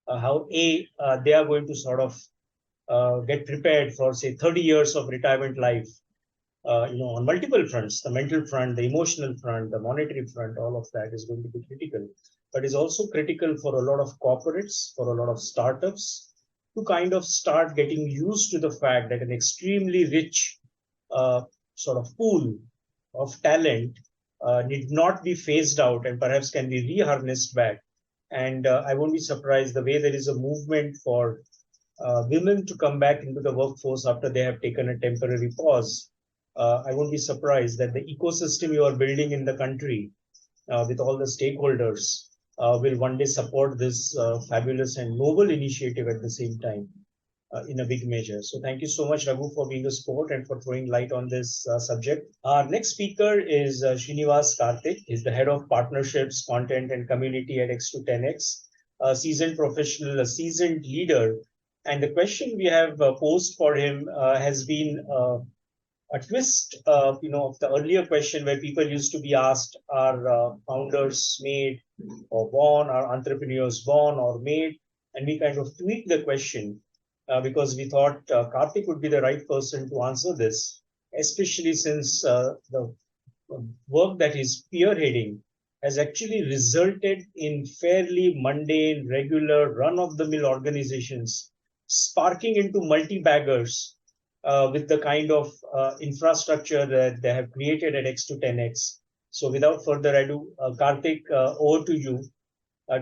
how they are going to sort of get prepared for, say, 30 years of retirement life. On multiple fronts, the mental front, the emotional front, the monetary front, all of that is going to be critical. But is also critical for a lot of corporates, for a lot of startups, to kind of start getting used to the fact that an extremely rich sort of pool of talent need not be phased out and perhaps can be reharnessed back. And I won't be surprised the way there is a movement for women to come back into the workforce after they have taken a temporary pause. I won't be surprised that the ecosystem you are building in the country with all the stakeholders will one day support this fabulous and noble initiative at the same time in a big measure. So thank you so much, Raghu, for being a sport and for throwing light on this subject. Our next speaker is Srinivas Karthik. He's the head of partnerships, content and community at X210X, a seasoned professional, a seasoned leader. And the question we have posed for him has been a twist, of the earlier question where people used to be asked, are founders made or born, are entrepreneurs born or made? And we kind of tweaked the question because we thought Karthik would be the right person to answer this, especially since the work that he's spearheading has actually resulted in fairly mundane, regular, run-of-the-mill organizations sparking into multi-baggers with the kind of infrastructure that they have created at X to 10X. So without further ado, Karthik, over to you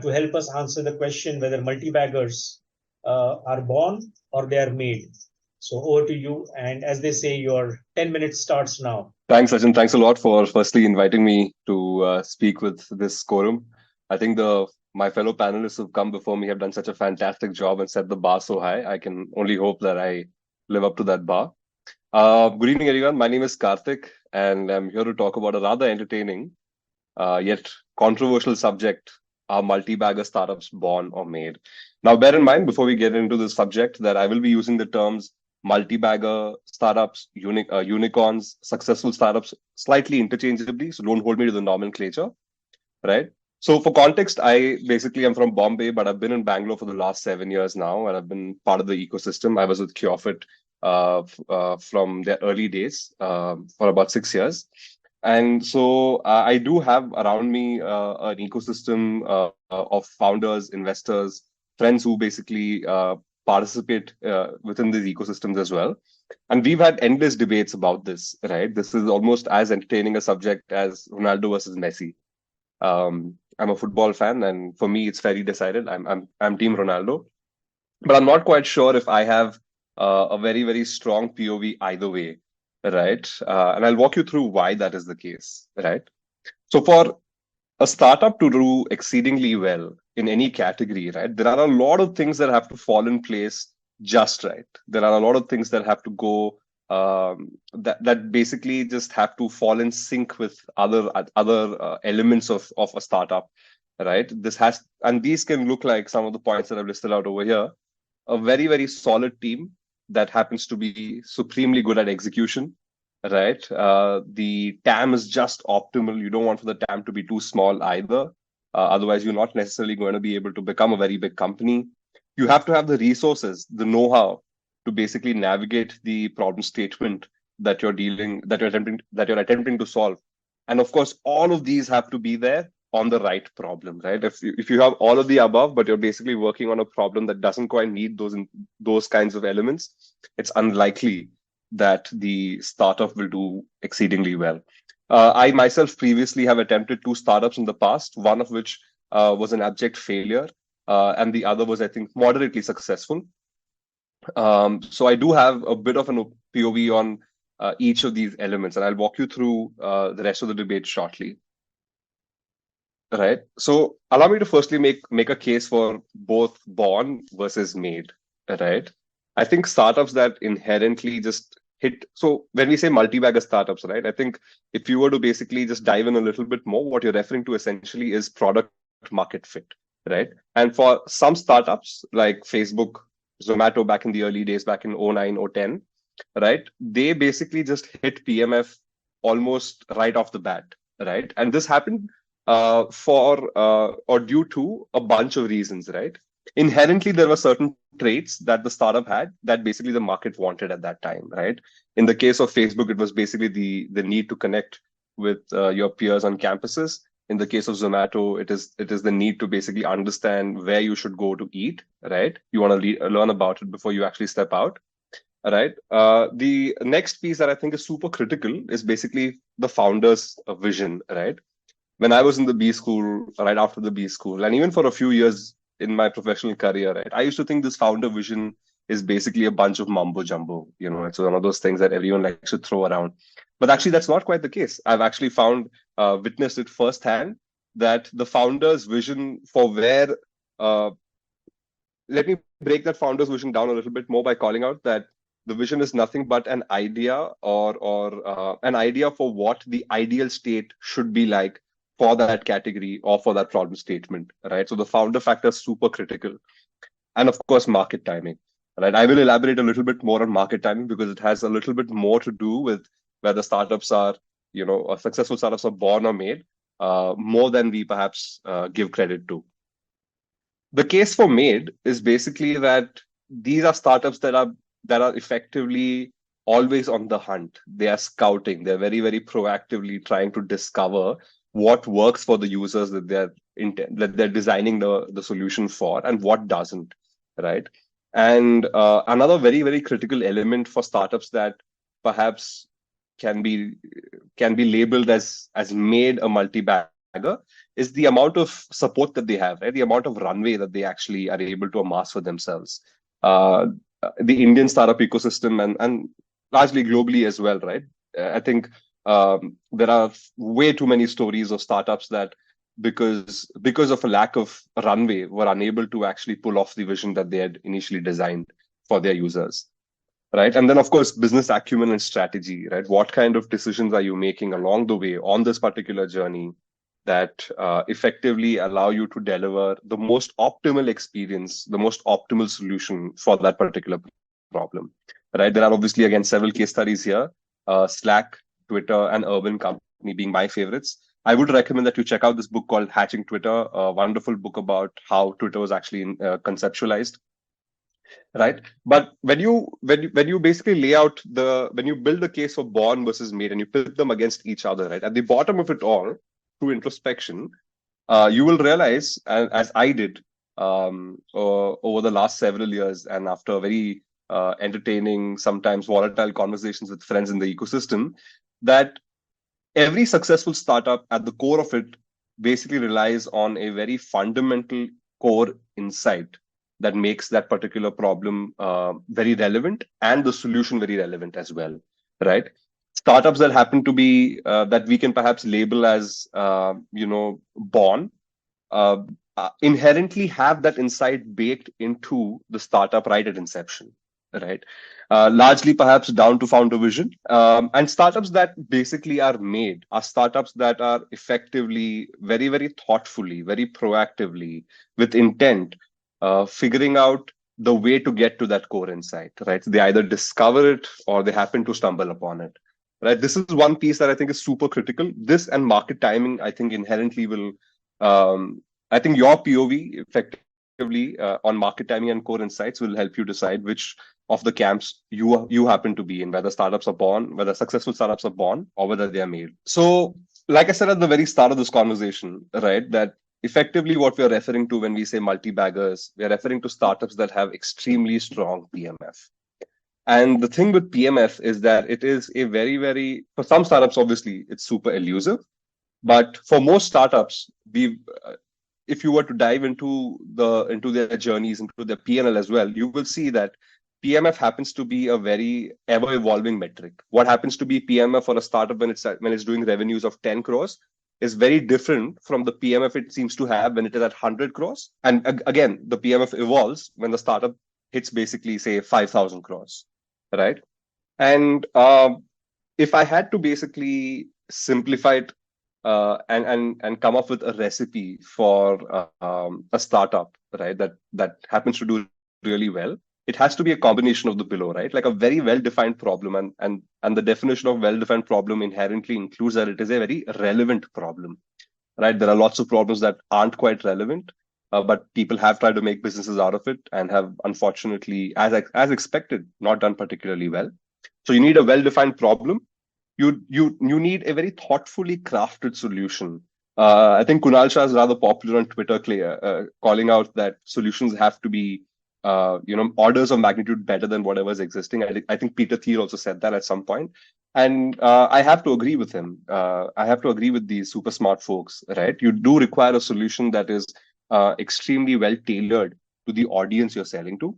to help us answer the question whether multi-baggers are born or they are made. So over to you. And as they say, your 10 minutes starts now.
Thanks, Sachin. Thanks a lot for firstly inviting me to speak with this quorum. I think my fellow panelists who've come before me have done such a fantastic job and set the bar so high. I can only hope that I live up to that bar. Good evening, everyone. My name is Karthik, and I'm here to talk about a rather entertaining yet controversial subject: are multi-bagger startups born or made? Now, bear in mind, before we get into this subject, that I will be using the terms multi-bagger startups, unicorns, successful startups slightly interchangeably. So don't hold me to the nomenclature, right? So for context, I basically am from Bombay, but I've been in Bangalore for the last 7 years now, and I've been part of the ecosystem. I was with Khyati from their early days for about 6 years. And so I do have around me an ecosystem of founders, investors, friends who basically participate within these ecosystems as well. And we've had endless debates about this, right? This is almost as entertaining a subject as Ronaldo versus Messi. I'm a football fan, and for me, it's very decided. I'm Team Ronaldo, but I'm not quite sure if I have a very, very strong POV either way, right? And I'll walk you through why that is the case, right? So for a startup to do exceedingly well in any category, right, there are a lot of things that have to fall in place just right. There are a lot of things that have to go that basically just have to fall in sync with other elements of a startup, right? These can look like some of the points that I've listed out over here. A very, very solid team that happens to be supremely good at execution, right? The TAM is just optimal. You don't want for the TAM to be too small either. Otherwise, you're not necessarily going to be able to become a very big company. You have to have the resources, the know-how to basically navigate the problem statement that you're attempting to solve. And of course, all of these have to be there on the right problem, right? If you have all of the above, but you're basically working on a problem that doesn't quite need those kinds of elements, it's unlikely that the startup will do exceedingly well. I myself previously have attempted 2 startups in the past, one of which was an abject failure, and the other was, I think, moderately successful. So I do have a bit of an POV on each of these elements, and I'll walk you through the rest of the debate shortly. Right. So allow me to firstly make a case for both born versus made. Right. I think startups that inherently just hit. So when we say multi-bagger startups, right, I think if you were to basically just dive in a little bit more, what you're referring to essentially is product market fit, right? And for some startups like Facebook, Zomato back in the early days, back in 09, 010, right, they basically just hit PMF almost right off the bat, right? And this happened or due to a bunch of reasons, right? Inherently, there were certain traits that the startup had that basically the market wanted at that time, right? In the case of Facebook, it was basically the need to connect with your peers on campuses. In the case of Zomato, it is the need to basically understand where you should go to eat, right? You want to learn about it before you actually step out, right? The next piece that I think is super critical is basically the founder's vision, right? When I was in the B school, right after the B school, and even for a few years in my professional career, right, I used to think this founder vision is basically a bunch of mumbo jumbo. You know, it's one of those things that everyone likes to throw around. But actually, that's not quite the case. I've actually witnessed it firsthand, that the founder's vision for where, let me break that founder's vision down a little bit more by calling out that the vision is nothing but an idea or an idea for what the ideal state should be like for that category or for that problem statement, right? So the founder factor is super critical. And of course, market timing, right? I will elaborate a little bit more on market timing because it has a little bit more to do with whether startups are, successful startups are born or made, more than we perhaps give credit to. The case for made is basically that these are startups that are effectively always on the hunt. They are scouting. They're very, very proactively trying to discover what works for the users that they're designing the solution for and what doesn't, right? And another very, very critical element for startups that perhaps can be labeled as made a multi-bagger is the amount of support that they have, right? The amount of runway that they actually are able to amass for themselves. The Indian startup ecosystem and largely globally as well, right? I think there are way too many stories of startups that because of a lack of runway were unable to actually pull off the vision that they had initially designed for their users, right? And then of course business acumen and strategy, right? What kind of decisions are you making along the way on this particular journey that effectively allow you to deliver the most optimal experience, the most optimal solution for that particular problem, right? There are obviously again several case studies here, Slack, Twitter, and Urban Company being my favorites. I would recommend that you check out this book called Hatching Twitter, a wonderful book about how Twitter was actually conceptualized, right? But when you basically lay out when you build the case for born versus made and you pit them against each other, right? At the bottom of it all, through introspection, you will realize, as I did over the last several years, and after very entertaining, sometimes volatile conversations with friends in the ecosystem, that every successful startup at the core of it basically relies on a very fundamental core insight that makes that particular problem very relevant and the solution very relevant as well, right? Startups that happen to be that we can perhaps label as born inherently have that insight baked into the startup right at inception, right? Largely perhaps down to founder vision. And startups that basically are made are startups that are effectively very, very thoughtfully, very proactively, with intent, figuring out the way to get to that core insight, right? They either discover it or they happen to stumble upon it, right? This is one piece that I think is super critical. This and market timing, I think inherently will, I think your POV effectively on market timing and core insights will help you decide which of the camps you happen to be in, whether startups are born, whether successful startups are born, or whether they are made. So, like I said at the very start of this conversation, right, that effectively what we are referring to when we say multi-baggers, we are referring to startups that have extremely strong PMF. And the thing with PMF is that it is a very, very, for some startups, obviously, it's super elusive. But for most startups, if you were to dive into their journeys, into their P&L as well, you will see that PMF happens to be a very ever-evolving metric. What happens to be PMF for a startup when it's doing revenues of 10 crores is very different from the PMF it seems to have when it is at 100 crores. And again, the PMF evolves when the startup hits basically, say, 5,000 crores, right? And if I had to basically simplify it and come up with a recipe for a startup, right, that happens to do really well, it has to be a combination of the below, right? Like a very well-defined problem, and the definition of well-defined problem inherently includes that it is a very relevant problem, right? There are lots of problems that aren't quite relevant, but people have tried to make businesses out of it and have unfortunately, as expected, not done particularly well. So you need a well-defined problem. You need a very thoughtfully crafted solution. I think Kunal Shah is rather popular on Twitter, calling out that solutions have to be orders of magnitude better than whatever is existing. I think Peter Thiel also said that at some point. And I have to agree with him. I have to agree with these super smart folks, right? You do require a solution that is extremely well tailored to the audience you're selling to.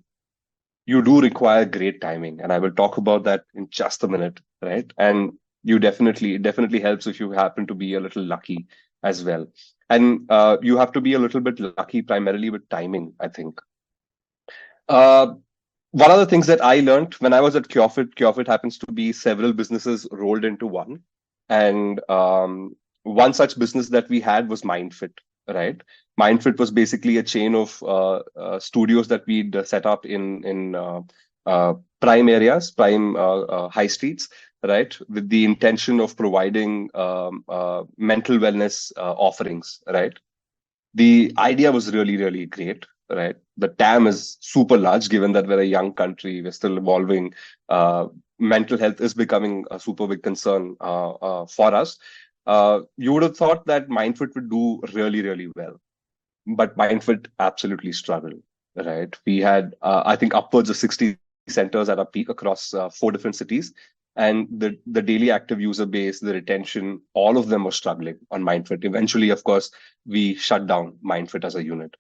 You do require great timing. And I will talk about that in just a minute, right? And it definitely helps if you happen to be a little lucky as well. And you have to be a little bit lucky primarily with timing, I think. One of the things that I learned when I was at Kyofit happens to be several businesses rolled into one. And one such business that we had was MindFit, right? MindFit was basically a chain of studios that we'd set up in prime areas, prime high streets, right? With the intention of providing mental wellness offerings, right? The idea was really, really great, right? The TAM is super large, given that we're a young country, we're still evolving. Mental health is becoming a super big concern for us. You would have thought that MindFit would do really, really well, but MindFit absolutely struggled, right? We had, I think, upwards of 60 centers at our peak across 4 different cities. And the daily active user base, the retention, all of them were struggling on MindFit. Eventually, of course, we shut down MindFit as a unit.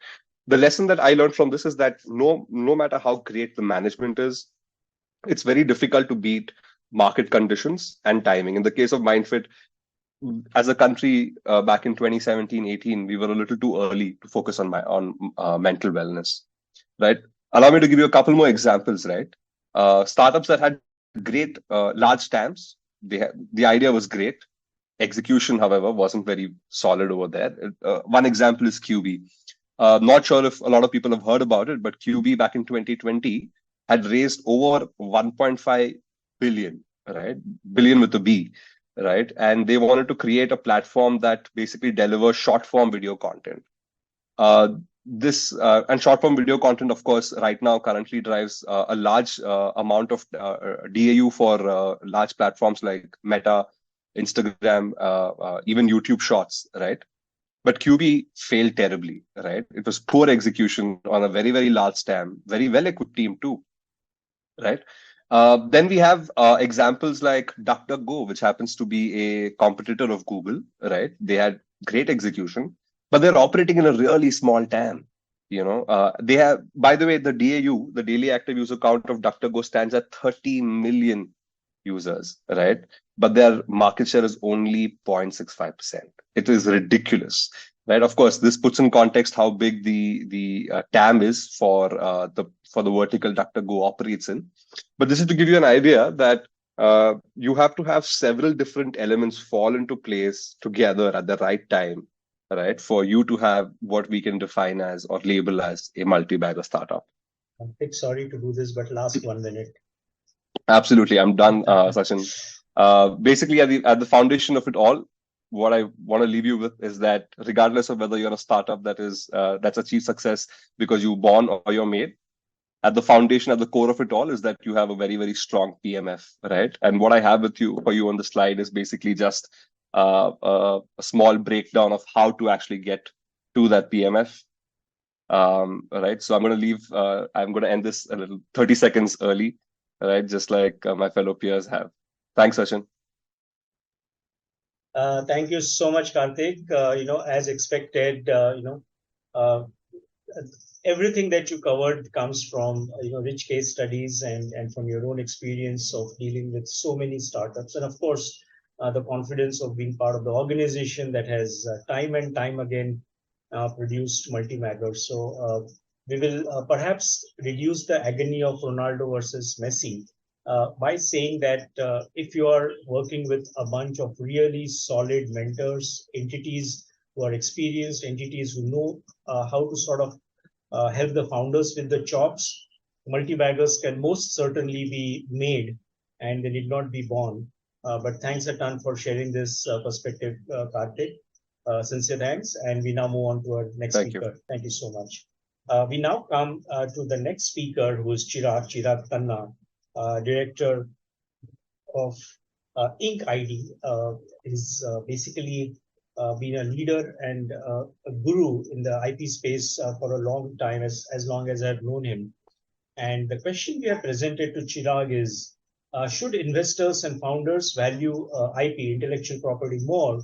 The lesson that I learned from this is that no matter how great the management is, it's very difficult to beat market conditions and timing. In the case of MindFit, as a country, back in 2017-18, we were a little too early to focus on mental wellness, right? Allow me to give you a couple more examples, right? Startups that had great large TAMs, the idea was great. Execution, however, wasn't very solid over there. One example is QB. Not sure if a lot of people have heard about it, but QB back in 2020 had raised over 1.5 billion, right? Billion with a B, right? And they wanted to create a platform that basically delivers short form video content. This and short form video content, of course, right now currently drives a large amount of DAU for large platforms like Meta, Instagram, even YouTube Shorts, right? But QB failed terribly, right? It was poor execution on a very, very large TAM, very well-equipped team too, right? Then we have examples like DuckDuckGo, which happens to be a competitor of Google, right? They had great execution, but they're operating in a really small TAM. They have, by the way, the DAU, the daily active user count of DuckDuckGo stands at 30 million users, right? But their market share is only 0.65%. It is ridiculous, right? Of course, this puts in context how big the TAM is for the vertical DuckDuckGo operates in. But this is to give you an idea that you have to have several different elements fall into place together at the right time, right, for you to have what we can define as or label as a multi-bagger startup.
I'm big sorry to do this, but last 1 minute.
Absolutely, I'm done, Sachin. Basically, at the foundation of it all, what I want to leave you with is that regardless of whether you're a startup that's achieved success because you're born or you're made, at the foundation, at the core of it all, is that you have a very, very strong PMF, right? And what I have for you on the slide is basically just a small breakdown of how to actually get to that PMF. Right. So I'm going to end this a little 30 seconds early, right? Just like my fellow peers have. Thanks, Sachin.
Thank you so much, Karthik. As expected, everything that you covered comes from rich case studies and from your own experience of dealing with so many startups, and of course the confidence of being part of the organization that has time and time again produced multi-baggers. So we will perhaps reduce the agony of Ronaldo versus Messi by saying that if you are working with a bunch of really solid mentors, entities who are experienced, entities who know how to sort of help the founders with the chops, multi-baggers can most certainly be made and they need not be born. But thanks a ton for sharing this perspective, Karthik. Sincere thanks. And we now move on to our next speaker. Thank you so much. We now come to the next speaker, who is Chirag Khanna, director of Ink ID. Is basically been a leader and a guru in the IP space for a long time, as long as I've known him. And the question we have presented to Chirag is, should investors and founders value IP, intellectual property, more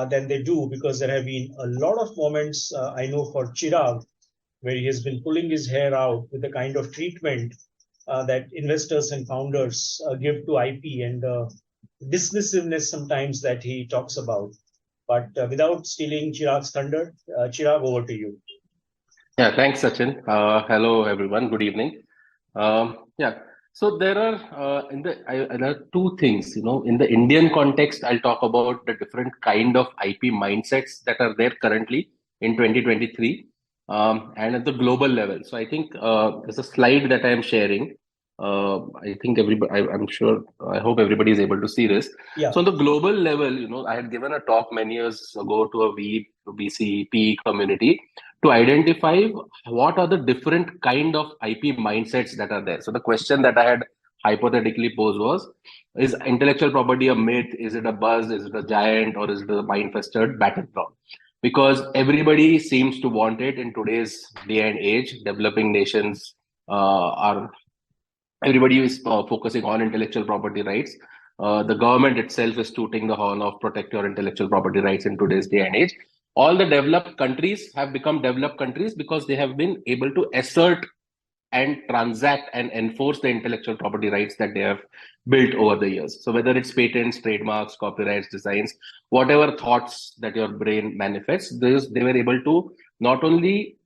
than they do? Because there have been a lot of moments, I know for Chirag, where he has been pulling his hair out with the kind of treatment that investors and founders give to IP and the dismissiveness sometimes that he talks about. But without stealing Chirag's thunder, Chirag, over to you.
Yeah, thanks, Sachin. Hello, everyone. Good evening. So there are there are two things. In the Indian context, I'll talk about the different kind of IP mindsets that are there currently in 2023, and at the global level. So I think there's a slide that I am sharing. I think I hope everybody is able to see this.
Yeah.
So on the global level, I had given a talk many years ago to a VC, PE community to identify what are the different kind of IP mindsets that are there. So the question that I had hypothetically posed was, is intellectual property a myth? Is it a buzz? Is it a giant? Or is it a mind-festered battleground? because everybody seems to want it in today's day and age. Developing nations everybody is focusing on intellectual property rights. The government itself is tooting the horn of protect your intellectual property rights in today's day and age. All the developed countries have become developed countries because they have been able to assert and transact and enforce the intellectual property rights that they have built over the years. So whether it's patents, trademarks, copyrights, designs, whatever thoughts that your brain manifests, they were able to not only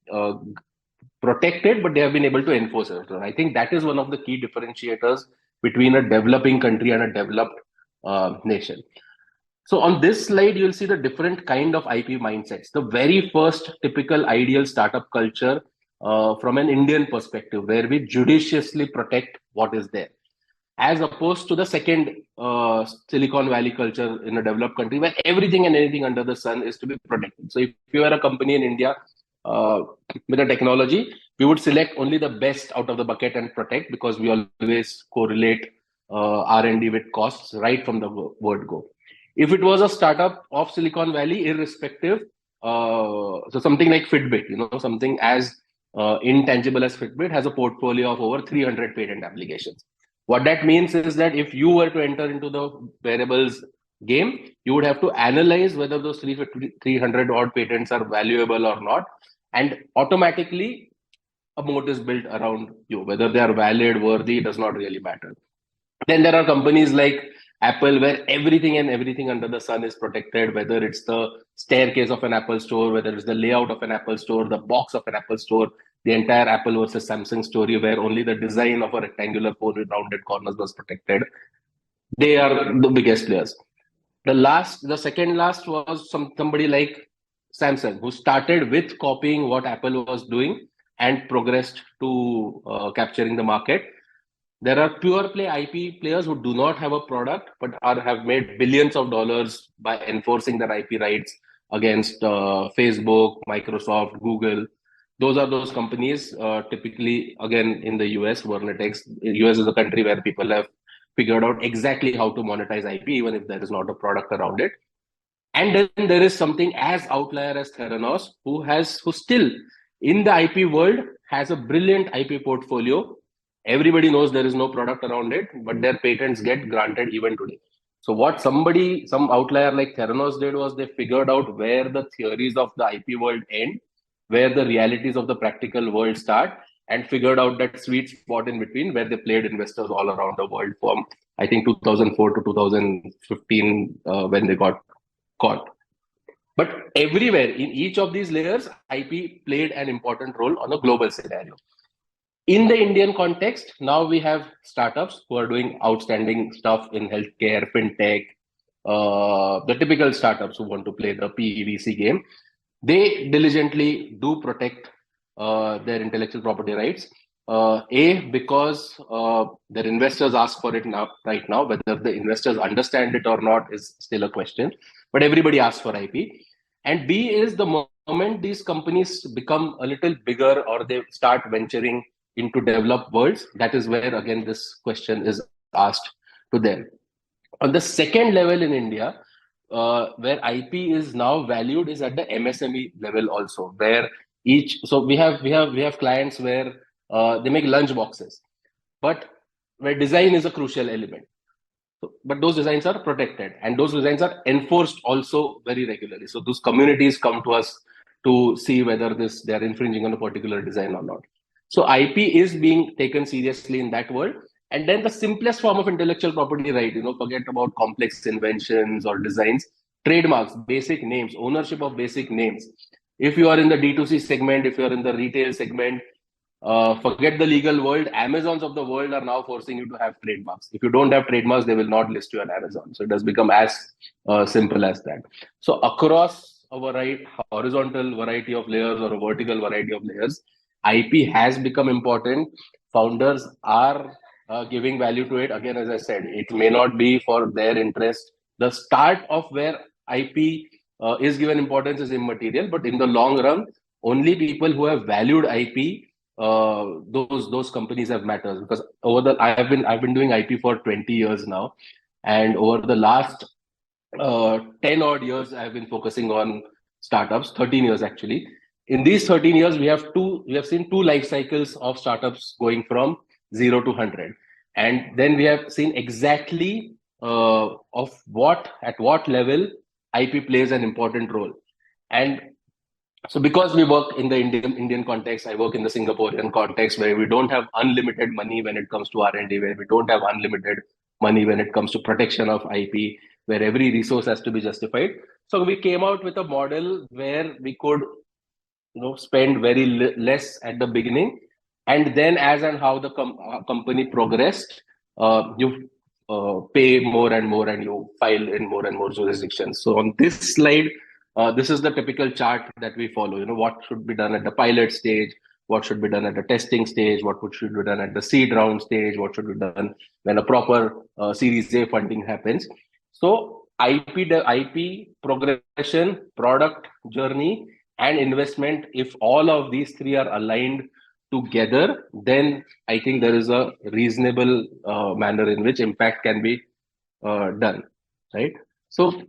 protect it, but they have been able to enforce it. And I think that is one of the key differentiators between a developing country and a developed nation. So on this slide, you'll see the different kind of IP mindsets. The very first typical ideal startup culture from an Indian perspective, where we judiciously protect what is there, as opposed to the second Silicon Valley culture in a developed country, where everything and anything under the sun is to be protected. So if you are a company in India with a technology, we would select only the best out of the bucket and protect, because we always correlate R&D with costs right from the word go. If it was a startup of Silicon Valley, irrespective, so something like Fitbit, something as intangible as Fitbit has a portfolio of over 300 patent applications. What that means is that if you were to enter into the wearables game, you would have to analyze whether those 300 odd patents are valuable or not, and automatically a moat is built around you. Whether they are valid, worthy, does not really matter. Then there are companies like Apple, where everything under the sun is protected, whether it's the staircase of an Apple store, whether it's the layout of an Apple store, the box of an Apple store, the entire Apple versus Samsung story, where only the design of a rectangular phone with rounded corners was protected. They are the biggest players. The second last was somebody like Samsung, who started with copying what Apple was doing and progressed to capturing the market. There are pure play IP players who do not have a product, but have made billions of dollars by enforcing their IP rights against Facebook, Microsoft, Google. Those are those companies, typically, again, in the US, Vernetex. US is a country where people have figured out exactly how to monetize IP, even if there is not a product around it. And then there is something as outlier as Theranos, who still, in the IP world, has a brilliant IP portfolio. Everybody knows there is no product around it, but their patents get granted even today. So what some outlier like Theranos did was they figured out where the theories of the IP world end, where the realities of the practical world start, and figured out that sweet spot in between, where they played investors all around the world from, I think, 2004 to 2015, when they got caught. But everywhere, in each of these layers, IP played an important role on a global scenario. In the Indian context, now we have startups who are doing outstanding stuff in healthcare, fintech, the typical startups who want to play the PEVC game. They diligently do protect their intellectual property rights. Because their investors ask for it right now. Whether the investors understand it or not is still a question, but everybody asks for IP. And B is the moment these companies become a little bigger or they start venturing into developed worlds, that is where, again, this question is asked to them. On the second level in India, where IP is now valued, is at the MSME level also, where so we have clients where they make lunch boxes, but where design is a crucial element. But those designs are protected, and those designs are enforced also very regularly. So those communities come to us to see whether they are infringing on a particular design or not. So IP is being taken seriously in that world. And then the simplest form of intellectual property right, forget about complex inventions or designs, trademarks, basic names, ownership of basic names. If you are in the D2C segment, if you are in the retail segment, forget the legal world, Amazons of the world are now forcing you to have trademarks. If you don't have trademarks, they will not list you on Amazon. So it has become as simple as that. So across a horizontal variety of layers or a vertical variety of layers, IP has become important. Founders are giving value to it. Again, as I said, it may not be for their interest. The start of where IP is given importance is immaterial, but in the long run, only people who have valued IP, those companies have matters. Because I've been doing IP for 20 years now, and over the last 10 odd years, I've been focusing on startups, 13 years actually. In these 13 years, we have seen two life cycles of startups going from 0 to 100. And then we have seen exactly at what level IP plays an important role. And so because we work in the Indian context, I work in the Singaporean context where we don't have unlimited money when it comes to R&D, where we don't have unlimited money when it comes to protection of IP, where every resource has to be justified. So we came out with a model where we could spend very less at the beginning, and then as and how the company progressed, you pay more and more, and you file in more and more jurisdictions. So on this slide, this is the typical chart that we follow. What should be done at the pilot stage, what should be done at the testing stage, what should be done at the seed round stage, what should be done when a proper Series A funding happens. So IP progression, product journey, and investment, if all of these three are aligned together, then I think there is a reasonable manner in which impact can be done, right? So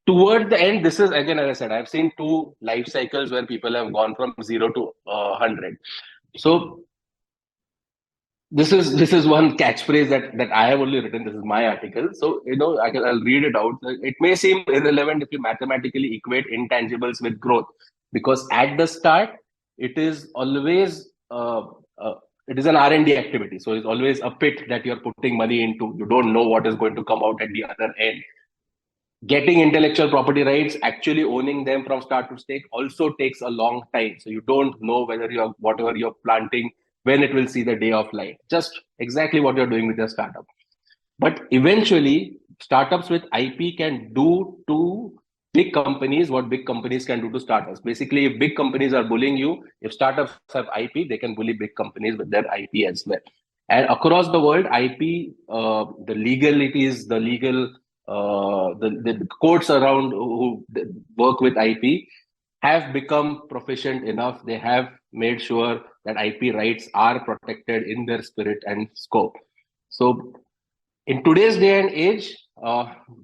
toward the end, this is, again, as I said, I've seen two life cycles where people have gone from 0 to 100. So this is one catchphrase that I have only written. This is my article. So, I'll read it out. It may seem irrelevant if you mathematically equate intangibles with growth, because at the start, it is always, it is an R&D activity. So it's always a pit that you're putting money into. You don't know what is going to come out at the other end. Getting intellectual property rights, actually owning them from start to stake, also takes a long time. So you don't know whether whatever you're planting, when it will see the day of light. Just exactly what you're doing with your startup. But eventually, startups with IP can do to big companies what big companies can do to startups. Basically, if big companies are bullying you, if startups have IP, they can bully big companies with their IP as well. And across the world, IP, the legalities, the courts around who work with IP have become proficient enough. They have made sure that IP rights are protected in their spirit and scope. So in today's day and age,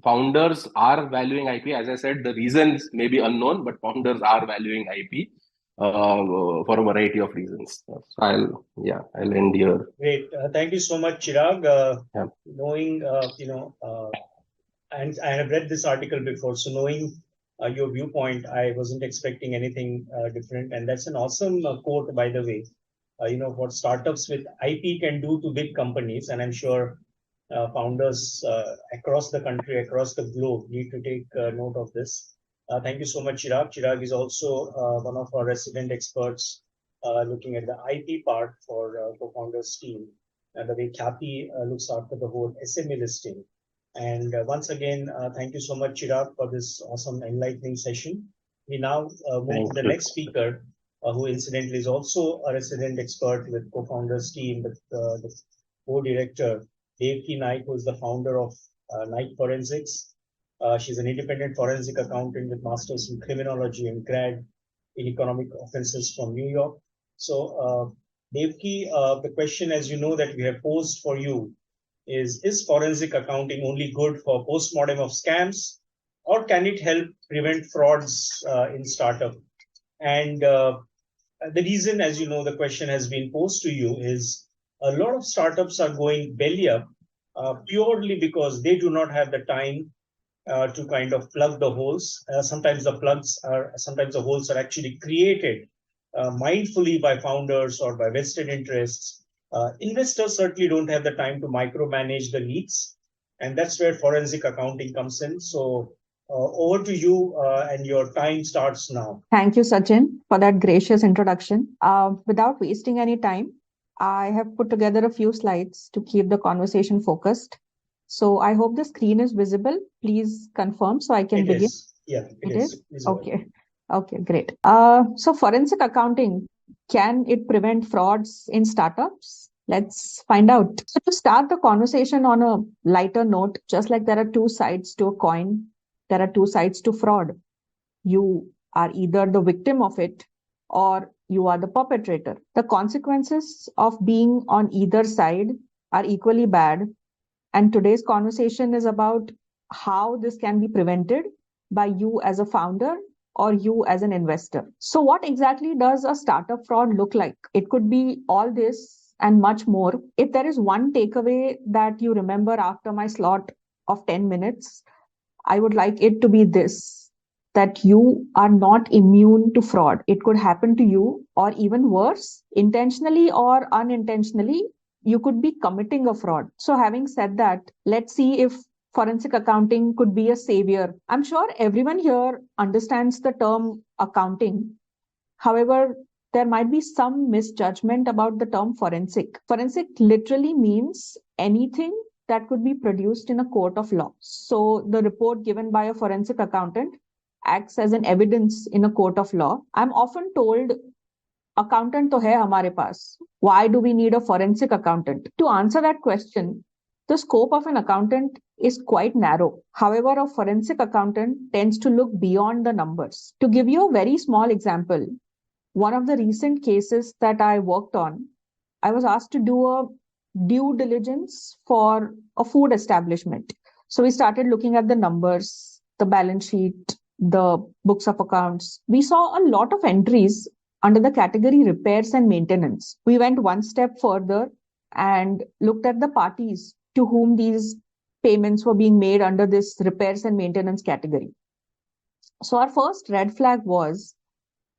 founders are valuing IP. As I said, the reasons may be unknown, but founders are valuing IP for a variety of reasons. So I'll end here.
Great. Thank you so much, Chirag. Knowing, and I have read this article before, so knowing your viewpoint, I wasn't expecting anything different. And that's an awesome quote, by the way. What startups with IP can do to big companies. And I'm sure founders across the country, across the globe need to take note of this. Thank you so much, Chirag. Chirag is also one of our resident experts looking at the IP part for co-founders team, and the way Khyati looks after the whole SME listing. And once again, thank you so much, Chirag, for this awesome enlightening session. We now move to the next speaker, who incidentally is also a resident expert with co-founders team, with the co-director, Devki Naik, who is the founder of Naik Forensics. She's an independent forensic accountant with masters in criminology and grad in economic offenses from New York. So, Devki, the question, as you know, that we have posed for you is forensic accounting only good for post-mortem of scams, or can it help prevent frauds in startup? And the reason, as you know, the question has been posed to you is a lot of startups are going belly up purely because they do not have the time to kind of plug the holes. Sometimes the holes are actually created mindfully by founders or by vested interests. Investors certainly don't have the time to micromanage the leaks, and that's where forensic accounting comes in. So over to you, and your time starts now.
Thank you, Sachin, for that gracious introduction. Without wasting any time, I have put together a few slides to keep the conversation focused. So I hope the screen is visible. Please confirm so I can begin.
Yeah, it is.
Okay. Okay, great. So forensic accounting, can it prevent frauds in startups? Let's find out. So to start the conversation on a lighter note, just like there are two sides to a coin, there are two sides to fraud. You are either the victim of it or you are the perpetrator. The consequences of being on either side are equally bad. And today's conversation is about how this can be prevented by you as a founder or you as an investor. So what exactly does a startup fraud look like? It could be all this and much more. If there is one takeaway that you remember after my slot of 10 minutes, I would like it to be this, that you are not immune to fraud. It could happen to you, or even worse, intentionally or unintentionally, you could be committing a fraud. So having said that, let's see if forensic accounting could be a savior. I'm sure everyone here understands the term accounting. However, there might be some misjudgment about the term forensic. Forensic literally means anything that could be produced in a court of law. So the report given by a forensic accountant acts as an evidence in a court of law. I'm often told, accountant to hai hamare paas. Why do we need a forensic accountant? To answer that question, the scope of an accountant is quite narrow. However, a forensic accountant tends to look beyond the numbers. To give you a very small example, one of the recent cases that I worked on, I was asked to do a due diligence for a food establishment. So we started looking at the numbers, the balance sheet, the books of accounts. We saw a lot of entries under the category repairs and maintenance. We went one step further and looked at the parties to whom these payments were being made under this repairs and maintenance category. So our first red flag was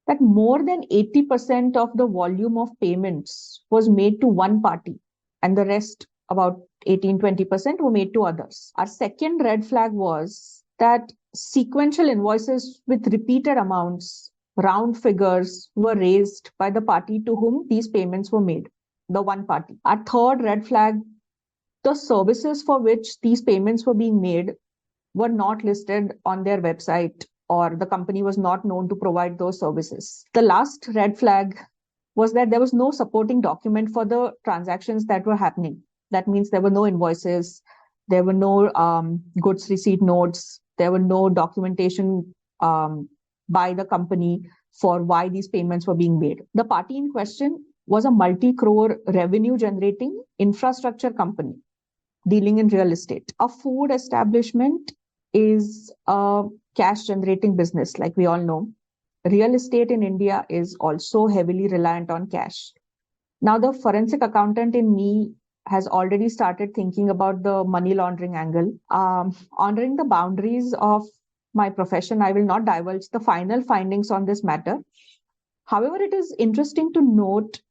that more than 80% of the volume of payments was made to one party, and the rest, about 18-20%, were made to others. Our second red flag was that sequential invoices with repeated amounts, round figures, were raised by the party to whom these payments were made, the one party. Our third red flag, the services for which these payments were being made were not listed on their website, or the company was not known to provide those services. The last red flag was that there was no supporting document for the transactions that were happening. That means there were no invoices, there were no goods receipt notes, there were no documentation by the company for why these payments were being made. The party in question was a multi-crore revenue generating infrastructure company dealing in real estate. A food establishment is a cash generating business, like we all know. Real estate in India is also heavily reliant on cash. Now, the forensic accountant in me has already started thinking about the money laundering angle. Honoring the boundaries of my profession, I will not divulge the final findings on this matter. However, it is interesting to note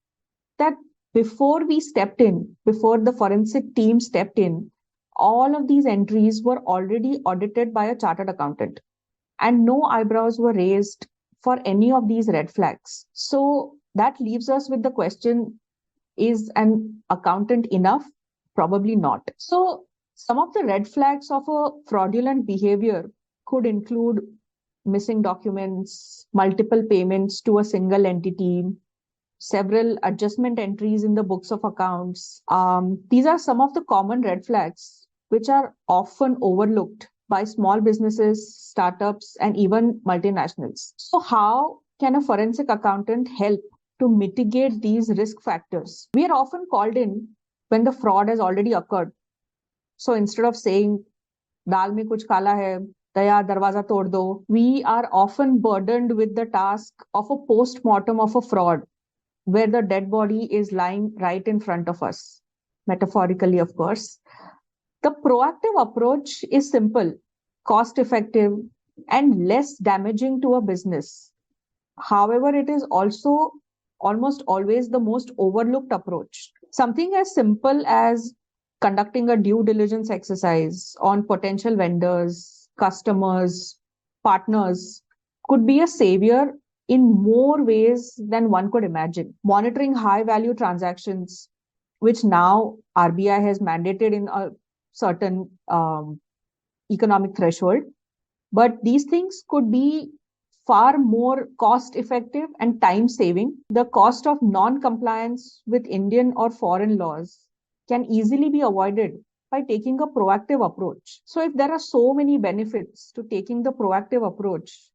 that before we stepped in, before the forensic team stepped in, all of these entries were already audited by a chartered accountant, and no eyebrows were raised for any of these red flags. So that leaves us with the question, is an accountant enough? Probably not. So some of the red flags of a fraudulent behavior could include missing documents, multiple payments to a single entity, several adjustment entries in the books of accounts. These are some of the common red flags which are often overlooked by small businesses, startups, and even multinationals. So how can a forensic accountant help to mitigate these risk factors? We are often called in when the fraud has already occurred. So instead of saying, "Dal mein kuch kala hai, daya darwaza tod do," we are often burdened with the task of a post-mortem of a fraud, where the dead body is lying right in front of us, metaphorically, of course. The proactive approach is simple, cost-effective, and less damaging to a business. However, it is also almost always the most overlooked approach. Something as simple as conducting a due diligence exercise on potential vendors, customers, partners could be a savior in more ways than one could imagine. Monitoring high-value transactions, which now RBI has mandated in a certain economic threshold, but these things could be far more cost-effective and time-saving. The cost of non-compliance with Indian or foreign laws can easily be avoided by taking a proactive approach. So if there are so many benefits to taking the proactive approach,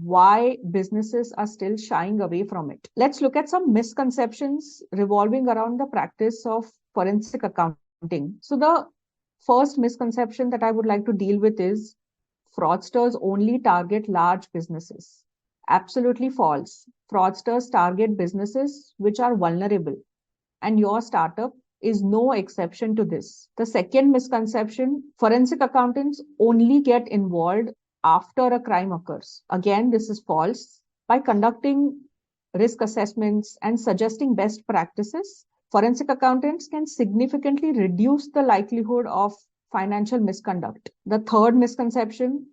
why businesses are still shying away from it? Let's look at some misconceptions revolving around the practice of forensic accounting. So the first misconception that I would like to deal with is fraudsters only target large businesses. Absolutely false. Fraudsters target businesses which are vulnerable, and your startup is no exception to this. The second misconception, forensic accountants only get involved after a crime occurs. Again, this is false. By conducting risk assessments and suggesting best practices, forensic accountants can significantly reduce the likelihood of financial misconduct. The third misconception,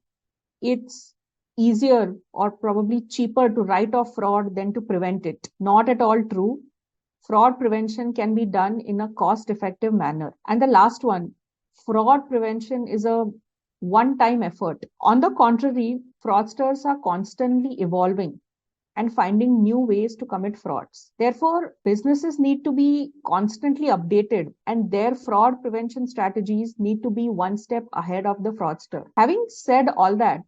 it's easier or probably cheaper to write off fraud than to prevent it. Not at all true. Fraud prevention can be done in a cost-effective manner. And the last one, fraud prevention is a one-time effort. On the contrary, fraudsters are constantly evolving and finding new ways to commit frauds. Therefore, businesses need to be constantly updated, and their fraud prevention strategies need to be one step ahead of the fraudster. Having said all that,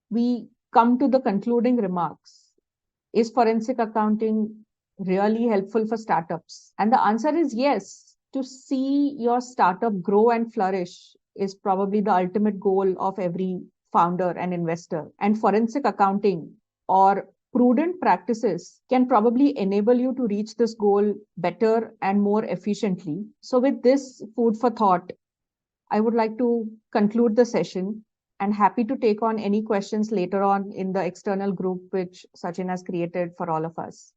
we come to the concluding remarks. Is forensic accounting really helpful for startups? And the answer is yes. To see your startup grow and flourish is probably the ultimate goal of every founder and investor. And forensic accounting or prudent practices can probably enable you to reach this goal better and more efficiently. So with this food for thought, I would like to conclude the session and happy to take on any questions later on in the external group which Sachin has created for all of us.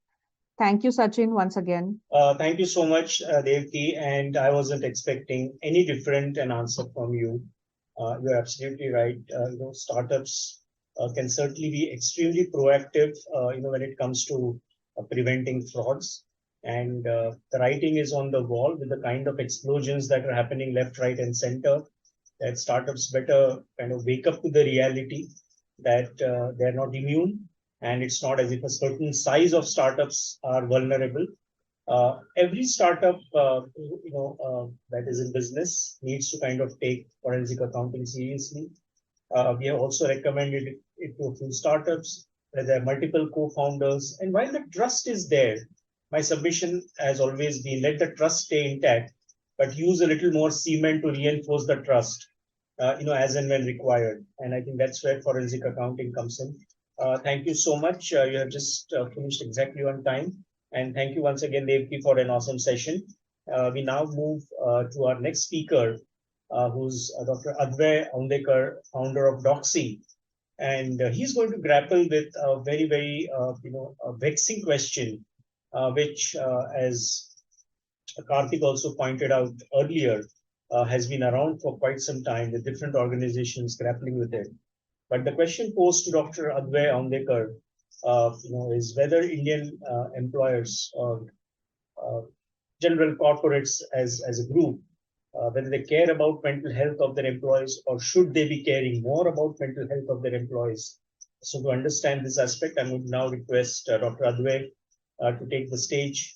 Thank you, Sachin, once again.
Thank you so much, Devki. And I wasn't expecting any different an answer from you. You're absolutely right. Startups can certainly be extremely proactive, when it comes to preventing frauds. And the writing is on the wall with the kind of explosions that are happening left, right, and center. That startups better kind of wake up to the reality that they're not immune. And it's not as if a certain size of startups are vulnerable. Every startup, that is in business needs to kind of take forensic accounting seriously. We have also recommended it to a few startups where there are multiple co-founders. And while the trust is there, my submission has always been let the trust stay intact, but use a little more cement to reinforce the trust, as and when required. And I think that's where forensic accounting comes in. Thank you so much. You have just finished exactly on time. And thank you once again, Devki, for an awesome session. We now move to our next speaker, who's Dr. Advay Aundekar, founder of Doxy. And he's going to grapple with a very, very, a vexing question, which, as Karthik also pointed out earlier, has been around for quite some time with different organizations grappling with it. But the question posed to Dr. Advay Aundekar, is whether Indian employers or general corporates as a group, whether they care about mental health of their employees, or should they be caring more about mental health of their employees? So to understand this aspect, I would now request Dr. Advay to take the stage.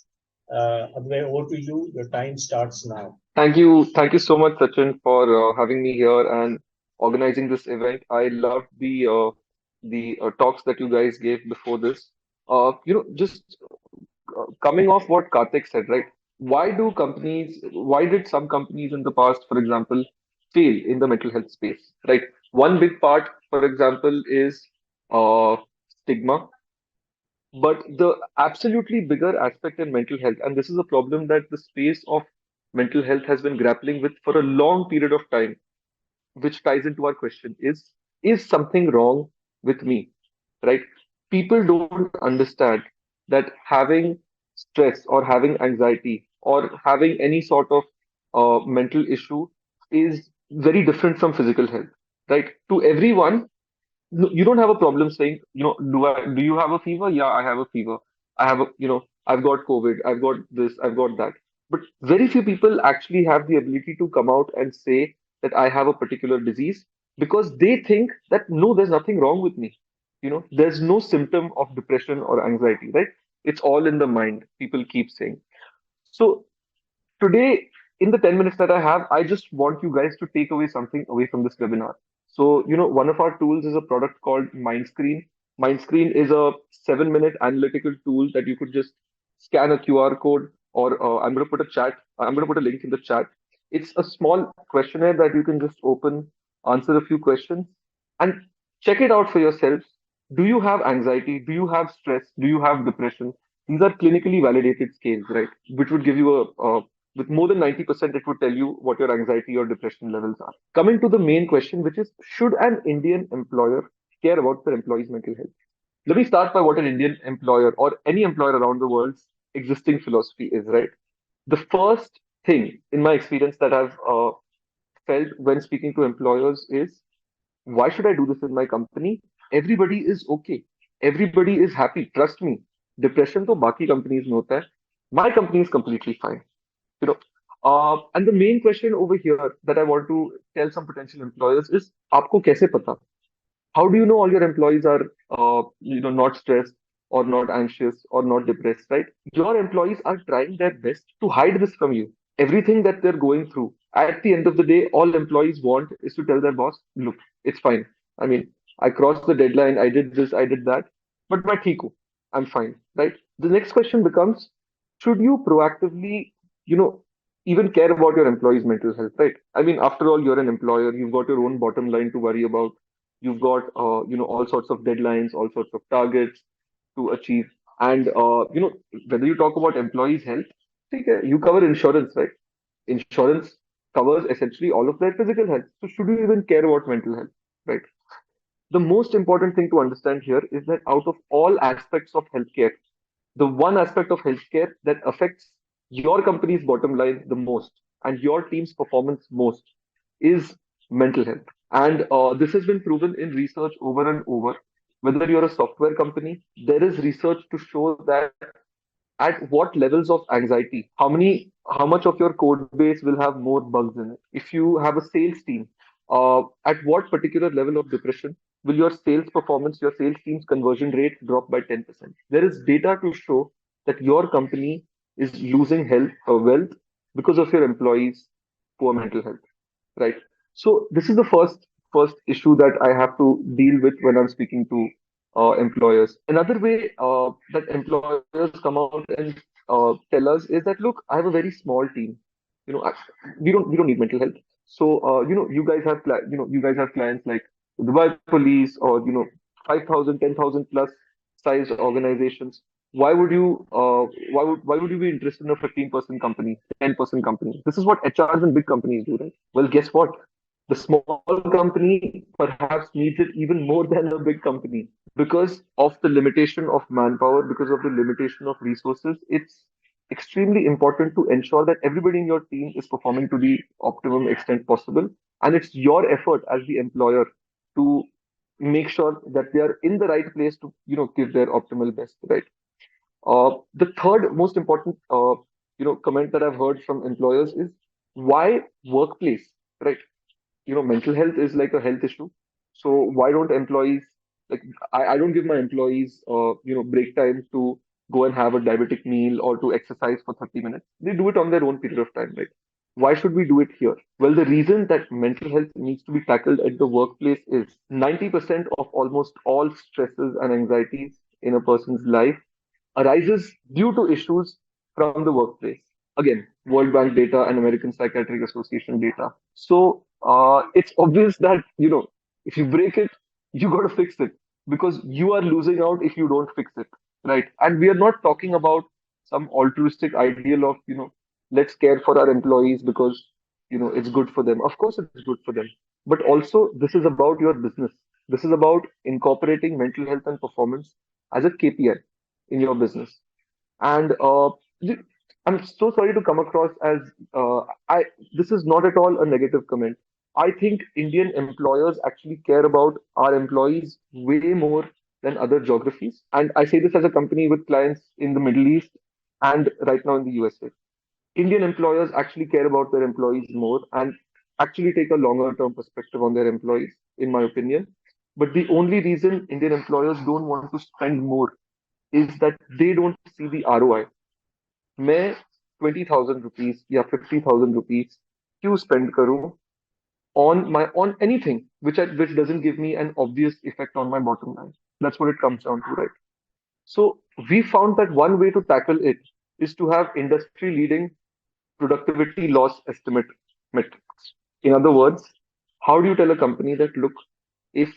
Advay, over to you. Your time starts now.
Thank you. Thank you so much, Sachin, for having me here and organizing this event. I loved the talks that you guys gave before this. Just coming off what Karthik said, right? Why did some companies in the past, for example, fail in the mental health space, right? One big part, for example, is stigma. But the absolutely bigger aspect in mental health, and this is a problem that the space of mental health has been grappling with for a long period of time, which ties into our question is something wrong with me, right? People don't understand that having stress or having anxiety or having any sort of mental issue is very different from physical health, right? To everyone, you don't have a problem saying, do you have a fever? Yeah, I have a fever. I've got COVID, I've got this, I've got that. But very few people actually have the ability to come out and say that I have a particular disease because they think that no, there's nothing wrong with me. There's no symptom of depression or anxiety, right? It's all in the mind, people keep saying. So today, in the 10 minutes that I have, I just want you guys to take away something away from this webinar. So, one of our tools is a product called Mindscreen. Mindscreen is a 7-minute analytical tool that you could just scan a QR code, or I'm going to put a link in the chat. It's a small questionnaire that you can just open, answer a few questions, and check it out for yourselves. Do you have anxiety? Do you have stress? Do you have depression? These are clinically validated scales, right? Which would give you with more than 90%, it would tell you what your anxiety or depression levels are. Coming to the main question, which is, should an Indian employer care about their employees' mental health? Let me start by what an Indian employer or any employer around the world's existing philosophy is, right? The first thing, in my experience, that I've felt when speaking to employers is, why should I do this in my company? Everybody is okay. Everybody is happy. Trust me. Depression to baki companies mein hota hai. My company is completely fine. You know. And the main question over here that I want to tell some potential employers is, आपको कैसे पता? How do you know all your employees are, not stressed or not anxious or not depressed, right? Your employees are trying their best to hide this from you. Everything that they're going through. At the end of the day, all employees want is to tell their boss, look, it's fine. I mean, I crossed the deadline, I did this, I did that, but my theek hu, I'm fine, right? The next question becomes, should you proactively, you know, even care about your employees' mental health, right? I mean, after all, you're an employer, you've got your own bottom line to worry about. You've got, all sorts of deadlines, all sorts of targets to achieve. And, whether you talk about employees' health, okay, you cover insurance, right? Insurance covers essentially all of their physical health. So should you even care about mental health, right? The most important thing to understand here is that out of all aspects of healthcare, the one aspect of healthcare that affects your company's bottom line the most and your team's performance most is mental health. And this has been proven in research over and over. Whether you're a software company, there is research to show that at what levels of anxiety, how much of your code base will have more bugs in it. If you have a sales team, at what particular level of depression will your sales performance, your sales team's conversion rate drop by 10%? There is data to show that your company is losing health or wealth because of your employees' poor mental health, right? So this is the first issue that I have to deal with when I'm speaking to employers. Another way that employers come out and tell us is that, look, I have a very small team. We don't need mental health. So you guys have you guys have clients like the Dubai Police or 5,000, 10,000 plus size organizations. Why would you be interested in a 15-person company, 10-person company? This is what HRs and big companies do, right? Well, guess what? The small company perhaps needs it even more than a big company because of the limitation of manpower, because of the limitation of resources. It's extremely important to ensure that everybody in your team is performing to the optimum extent possible. And it's your effort as the employer to make sure that they are in the right place to, give their optimal best, right? The third most important, comment that I've heard from employers is, why workplace, right? Mental health is like a health issue. So why don't employees, like, I don't give my employees, break time to go and have a diabetic meal or to exercise for 30 minutes. They do it on their own period of time, right? Why should we do it here? Well, the reason that mental health needs to be tackled at the workplace is 90% of almost all stresses and anxieties in a person's life arises due to issues from the workplace. Again, World Bank data and American Psychiatric Association data. So it's obvious that, if you break it, you got to fix it because you are losing out if you don't fix it, right? And we are not talking about some altruistic ideal of, let's care for our employees because, it's good for them. Of course, it's good for them. But also, this is about your business. This is about incorporating mental health and performance as a KPI in your business. And I'm so sorry to come across as I. This is not at all a negative comment. I think Indian employers actually care about our employees way more than other geographies. And I say this as a company with clients in the Middle East and right now in the USA. Indian employers actually care about their employees more and actually take a longer term perspective on their employees, in my opinion. But the only reason Indian employers don't want to spend more is that they don't see the ROI. मैं 20,000 rupees या 50,000 rupees क्यों spend करूं on anything which doesn't give me an obvious effect on my bottom line. That's what it comes down to, right? So we found that one way to tackle it is to have industry leading productivity loss estimate metrics. In other words, how do you tell a company that, look, if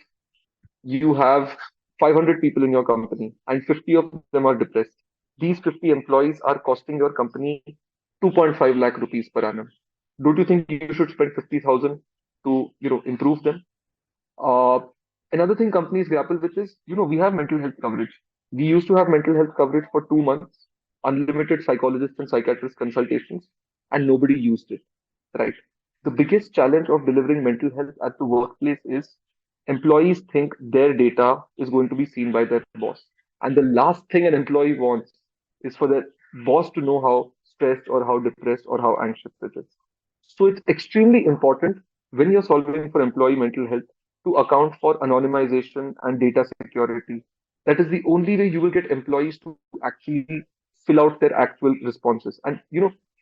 You have 500 people in your company and 50 of them are depressed. These 50 employees are costing your company 2.5 lakh rupees per annum. Don't you think you should spend 50,000 to, improve them? Uh, Another thing companies grapple with is, we have mental health coverage. We used to have mental health coverage for 2 months, unlimited psychologist and psychiatrist consultations, and nobody used it, right? The biggest challenge of delivering mental health at the workplace is employees think their data is going to be seen by their boss. And the last thing an employee wants is for their boss to know how stressed or how depressed or how anxious it is. So it's extremely important when you're solving for employee mental health to account for anonymization and data security. That is the only way you will get employees to actually fill out their actual responses. And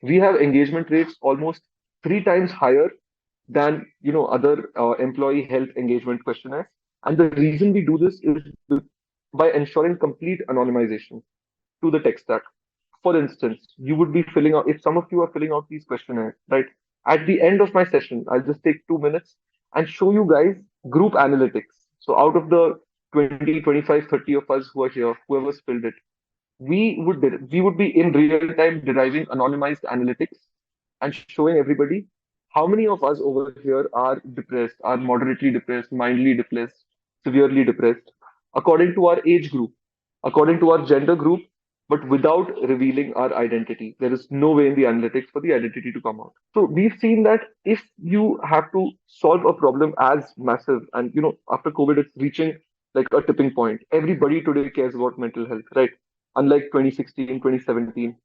we have engagement rates almost 3 times higher than other employee health engagement questionnaires. And the reason we do this is by ensuring complete anonymization to the tech stack. For instance, you would be filling out, if some of you are filling out these questionnaires, right? At the end of my session, I'll just take 2 minutes and show you guys group analytics. So out of the 20, 25, 30 of us who are here, whoever's filled it, we would be in real time deriving anonymized analytics and showing everybody how many of us over here are depressed, are moderately depressed, mildly depressed, severely depressed, according to our age group, according to our gender group, but without revealing our identity. There is no way in the analytics for the identity to come out. So we've seen that if you have to solve a problem as massive, and after COVID, it's reaching like a tipping point. Everybody today cares about mental health, right? Unlike 2016, 2017.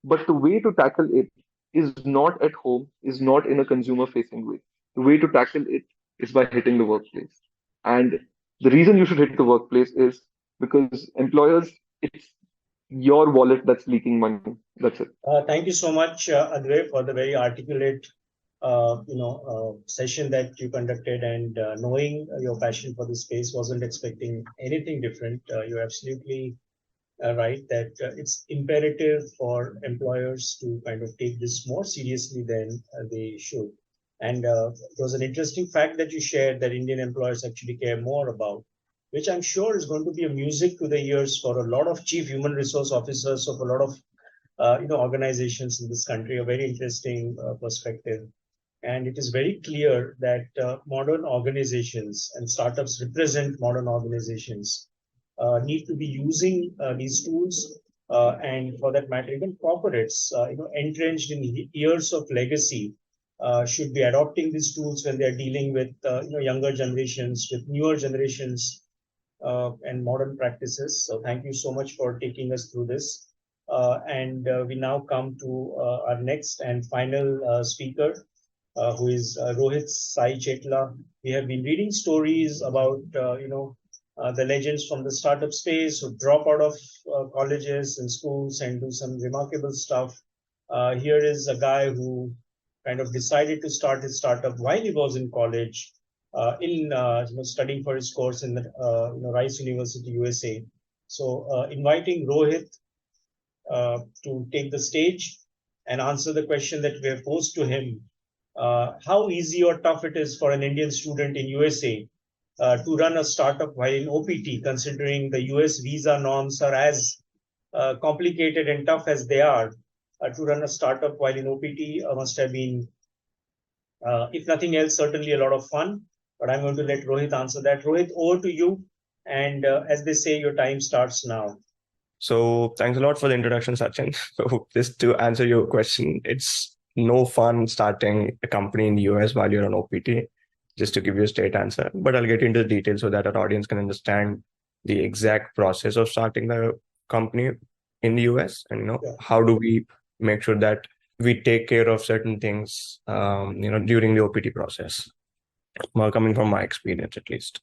But the way to tackle it is not at home, is not in a consumer facing way. The way to tackle it is by hitting the workplace. And the reason you should hit the workplace is because employers, it's your wallet that's leaking money. That's it.
Thank you so much, Advay, for the very articulate, session that you conducted, and knowing your passion for this space, wasn't expecting anything different. You're absolutely right that it's imperative for employers to kind of take this more seriously than they should. And there was an interesting fact that you shared that Indian employers actually care more about, which I'm sure is going to be a music to the ears for a lot of chief human resource officers of a lot of organizations in this country. A very interesting perspective. And it is very clear that modern organizations and startups represent modern organizations need to be using these tools, and for that matter, even corporates, entrenched in years of legacy, should be adopting these tools when they are dealing with younger generations, with newer generations, and modern practices. So thank you so much for taking us through this. And we now come to our next and final speaker, who is Rohit Sai Chetla. We have been reading stories about the legends from the startup space who drop out of colleges and schools and do some remarkable stuff. Here is a guy who kind of decided to start his startup while he was in college, studying for his course in the Rice University, USA. So inviting Rohit to take the stage and answer the question that we have posed to him. How easy or tough it is for an Indian student in USA to run a startup while in OPT, considering the US visa norms are as complicated and tough as they are. To run a startup while in OPT must have been, if nothing else, certainly a lot of fun. But I'm going to let Rohit answer that. Rohit, over to you. And as they say, your time starts now.
So thanks a lot for the introduction, Sachin. So just to answer your question, it's no fun starting a company in the US while you're on OPT, just to give you a straight answer. But I'll get into the details so that our audience can understand the exact process of starting the company in the US, and how do we make sure that we take care of certain things during the OPT process. Well, coming from my experience at least.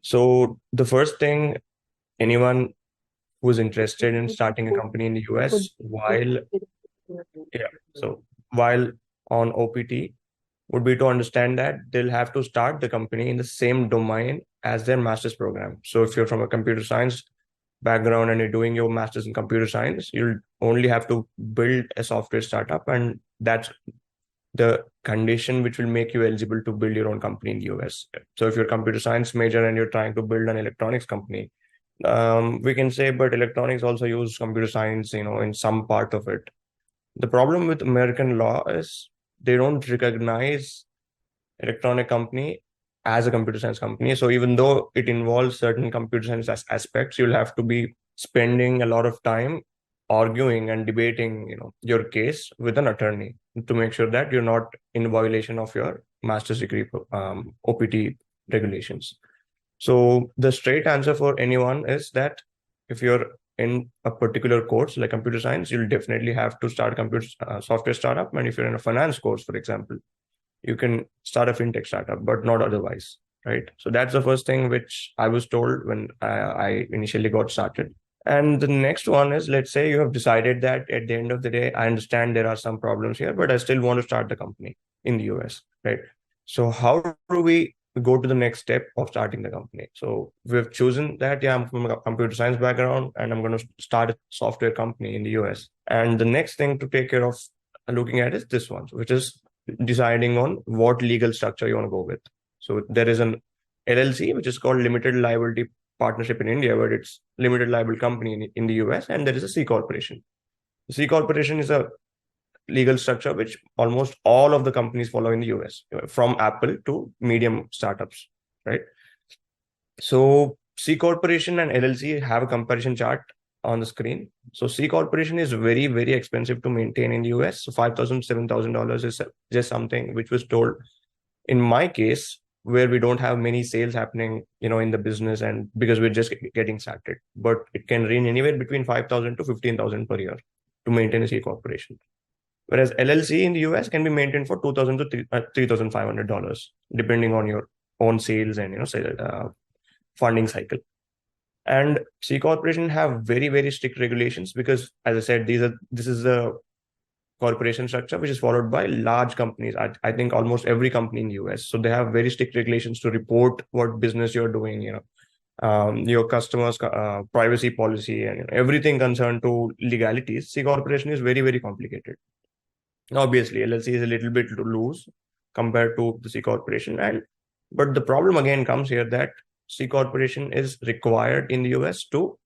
So the first thing, anyone who's interested in starting a company in the US while on OPT would be to understand that they'll have to start the company in the same domain as their master's program. So if you're from a computer science background and you're doing your master's in computer science, you'll only have to build a software startup, and that's the condition which will make you eligible to build your own company in the US. So if you're a computer science major and you're trying to build an electronics company, we can say, but electronics also use computer science, in some part of it. The problem with American law is they don't recognize electronic company as a computer science company. So even though it involves certain computer science aspects, you'll have to be spending a lot of time arguing and debating, your case with an attorney to make sure that you're not in violation of your master's degree OPT regulations. So the straight answer for anyone is that if you're in a particular course like computer science, you'll definitely have to start a computer software startup. And if you're in a finance course, for example, you can start a fintech startup, but not otherwise, right? So that's the first thing which I was told when I initially got started. And the next one is, let's say you have decided that at the end of the day, I understand there are some problems here, but I still want to start the company in the US, right? So how do we go to the next step of starting the company? So we've chosen that, yeah, I'm from a computer science background and I'm going to start a software company in the US. And the next thing to take care of looking at is this one, which is deciding on what legal structure you want to go with. So there is an LLC, which is called Limited Liability Partnership in India, but it's limited liable company in the US, and there is a C corporation. The C corporation is a legal structure which almost all of the companies follow in the US, from Apple to medium startups, right? So C corporation and LLC have a comparison chart on the screen. So C corporation is very, very expensive to maintain in the US. So $5,000, $7,000 is just something which was told in my case, where we don't have many sales happening, in the business, and because we're just getting started. But it can range anywhere between 5,000 to 15,000 per year to maintain a C corporation. Whereas LLC in the US can be maintained for $2,000 to $3,500, depending on your own sales and funding cycle. And C corporation have very, very strict regulations because, as I said, this is the corporation structure which is followed by large companies. I think almost every company in the US. So they have very strict regulations to report what business you're doing, your customers' privacy policy, and everything concerned to legalities. C corporation is very, very complicated. Obviously, LLC is a little bit loose compared to the C corporation, but the problem again comes here that C corporation is required in the US to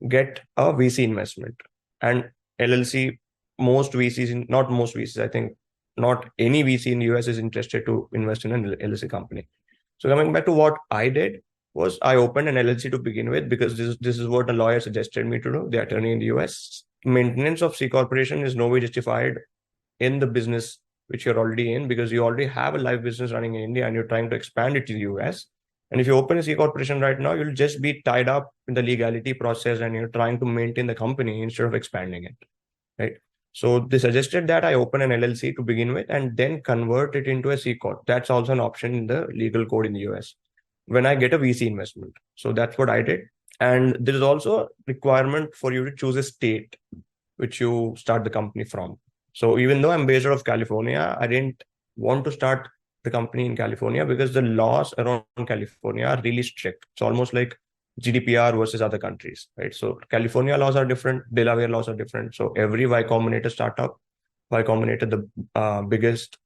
get a VC investment, and LLC, not most VCs, I think not any VC in the US is interested to invest in an LLC company. So coming back to what I did was I opened an LLC to begin with because this is what a lawyer suggested me to do, the attorney in the US. Maintenance of C corporation is no way justified in the business which you're already in, because you already have a live business running in India and you're trying to expand it to the US. And if you open a C corporation right now, you'll just be tied up in the legality process and you're trying to maintain the company instead of expanding it, right? So they suggested that I open an LLC to begin with and then convert it into a C corp. That's also an option in the legal code in the US when I get a VC investment. So that's what I did. And there is also a requirement for you to choose a state which you start the company from. So even though I'm based out of California, I didn't want to start the company in California because the laws around California are really strict. It's almost like GDPR versus other countries, right? So California laws are different, Delaware laws are different. So every Y Combinator startup, Y Combinator, the biggest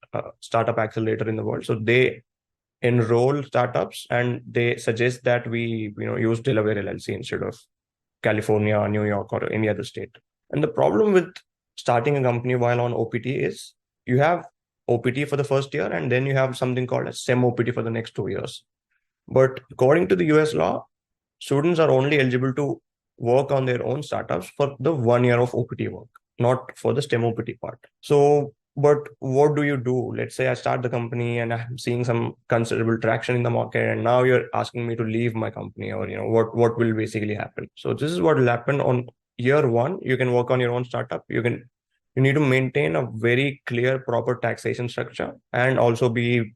startup accelerator in the world. So they enroll startups and they suggest that we use Delaware LLC instead of California, New York, or any other state. And the problem with starting a company while on OPT is you have OPT for the first year and then you have something called a STEM OPT for the next 2 years. But according to the US law, students are only eligible to work on their own startups for the 1 year of OPT work, not for the STEM OPT part. So, but what do you do? Let's say I start the company and I'm seeing some considerable traction in the market, and now you're asking me to leave my company, or what will basically happen. So this is what will happen on year 1. You can work on your own startup. You need to maintain a very clear, proper taxation structure and also be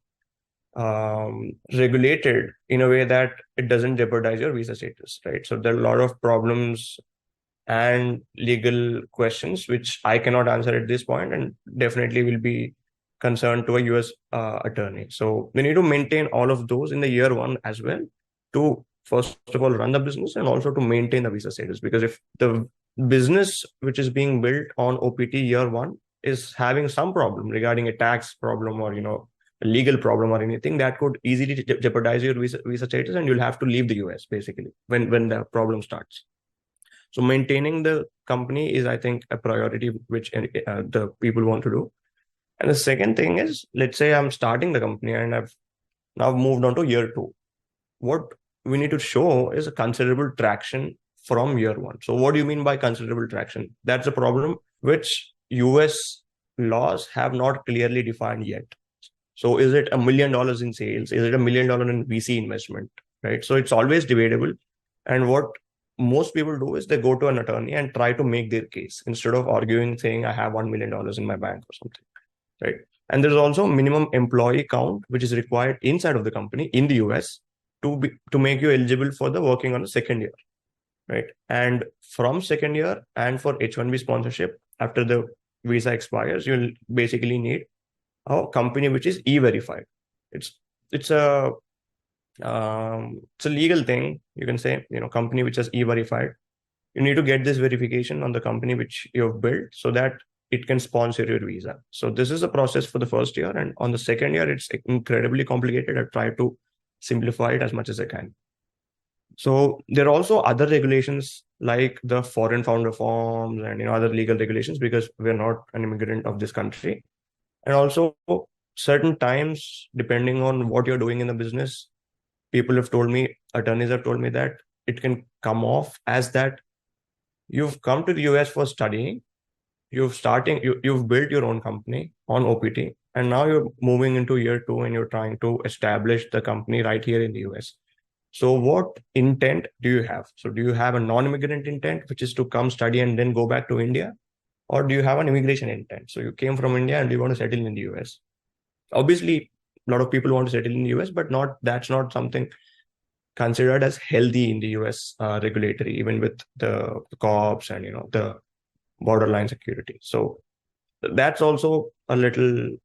regulated in a way that it doesn't jeopardize your visa status, right? So there are a lot of problems and legal questions which I cannot answer at this point, and definitely will be concerned to a US attorney. So we need to maintain all of those in the year 1 as well, to first of all run the business and also to maintain the visa status. Because if the business which is being built on OPT year 1 is having some problem regarding a tax problem or a legal problem or anything, that could easily jeopardize your visa status, and you'll have to leave the US basically when the problem starts. So maintaining the company is, I think, a priority which the people want to do. And the second thing is, let's say I'm starting the company and I've now moved on to year 2. What we need to show is a considerable traction from year 1. So what do you mean by considerable traction? That's a problem which US laws have not clearly defined yet. So is it $1 million in sales? Is it $1 million in VC investment? Right? So it's always debatable. And what most people do is they go to an attorney and try to make their case instead of arguing, saying I have $1 million in my bank or something. Right? And there's also minimum employee count which is required inside of the company in the US to make you eligible for the working on the second year. Right? And from second year and for H-1B sponsorship, after the visa expires, you'll basically need a company which is e-verified. It's a legal thing, you can say, company which is e-verified. You need to get this verification on the company which you've built so that it can sponsor your visa. So this is the process for the first year, and on the second year, it's incredibly complicated. I try to simplify it as much as I can. So there are also other regulations like the foreign founder forms and other legal regulations, because we're not an immigrant of this country. And also certain times, depending on what you're doing in the business, attorneys have told me that it can come off as that you've come to the US for studying, you've built your own company on OPT, and now you're moving into year 2 and you're trying to establish the company right here in the US. So what intent do you have? So do you have a non-immigrant intent, which is to come study and then go back to India? Or do you have an immigration intent? So you came from India and you want to settle in the US. Obviously, a lot of people want to settle in the US, but that's not something considered as healthy in the US regulatory, even with the cops and the borderline security. So that's also a little,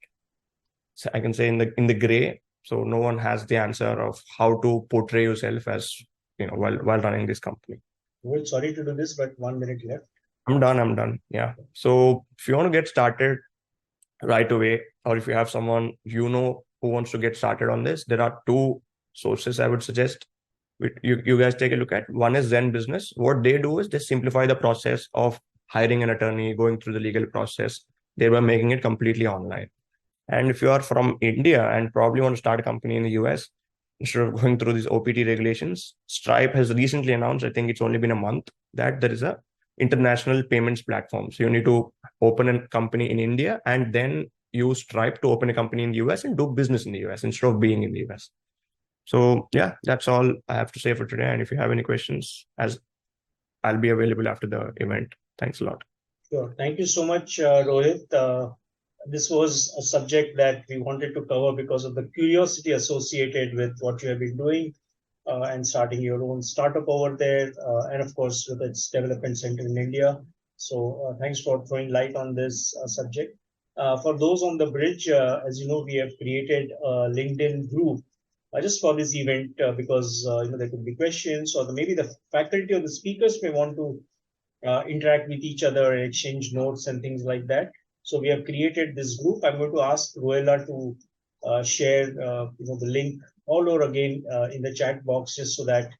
I can say, in the gray. So no one has the answer of how to portray yourself as while running this company.
Well, sorry to do this, but 1 minute left.
I'm done. Yeah. So if you want to get started right away, or if you have someone who wants to get started on this, there are 2 sources I would suggest you guys take a look at. One is Zen Business. What they do is they simplify the process of hiring an attorney, going through the legal process, thereby making it completely online. And if you are from India and probably want to start a company in the US, instead of going through these OPT regulations, Stripe has recently announced, I think it's only been a month, that there is a international payments platform. So you need to open a company in India and then use Stripe to open a company in the US and do business in the US instead of being in the US. So yeah, that's all I have to say for today. And if you have any questions, as I'll be available after the event. Thanks a lot.
Sure. Thank you so much, Rohit. This was a subject that we wanted to cover because of the curiosity associated with what you have been doing and starting your own startup over there, and of course with its development center in India. So thanks for throwing light on this subject. For those on the bridge, as you know, we have created a LinkedIn group just for this event because there could be questions, or maybe the faculty or the speakers may want to interact with each other and exchange notes and things like that. So we have created this group. I'm going to ask Ruela to share the link all over again in the chat box, just so that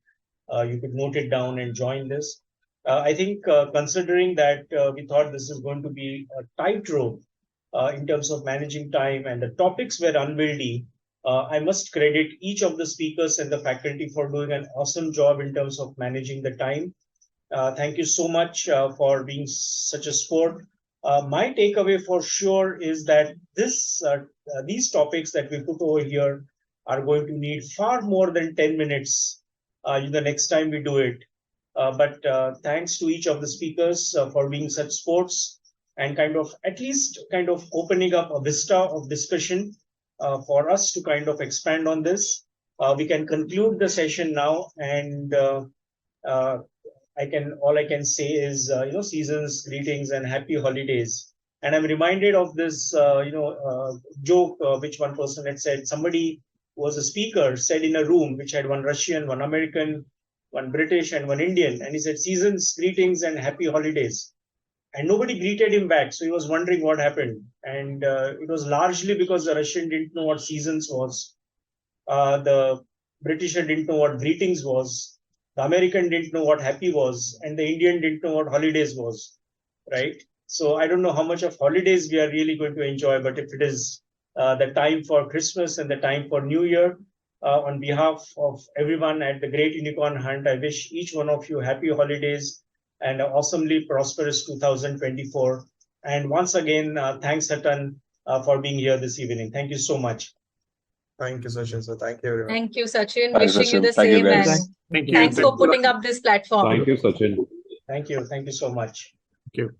you could note it down and join this. I think considering that we thought this is going to be a tightrope in terms of managing time, and the topics were unwieldy, I must credit each of the speakers and the faculty for doing an awesome job in terms of managing the time. Thank you so much for being such a sport. My takeaway for sure is that these topics that we put over here are going to need far more than 10 minutes the next time we do it. But thanks to each of the speakers for being such sports and at least opening up a vista of discussion for us to expand on this. We can conclude the session now, and all I can say is, season's greetings and happy holidays. And I'm reminded of this, joke which one person had said. Somebody was a speaker, said in a room which had one Russian, one American, one British, and one Indian. And he said, season's greetings and happy holidays. and nobody greeted him back. So he was wondering what happened. And it was largely because the Russian didn't know what seasons was. The Britisher didn't know what greetings was. The American didn't know what happy was. And the Indian didn't know what holidays was, right? So I don't know how much of holidays we are really going to enjoy, but if it is the time for Christmas and the time for New Year, on behalf of everyone at the Great Unicorn Hunt, I wish each one of you happy holidays and an awesomely prosperous 2024. And once again, thanks a ton for being here this evening. Thank you so much.
Thank you, Sachin. So thank you, everyone.
Thank you, Sachin.
Thanks,
Wishing you
Sachin.
the
Thank you,
same,
guys.
and
Thank you.
thanks for putting up this platform.
Thank you, Sachin.
Thank you. Thank you so much.
Thank you.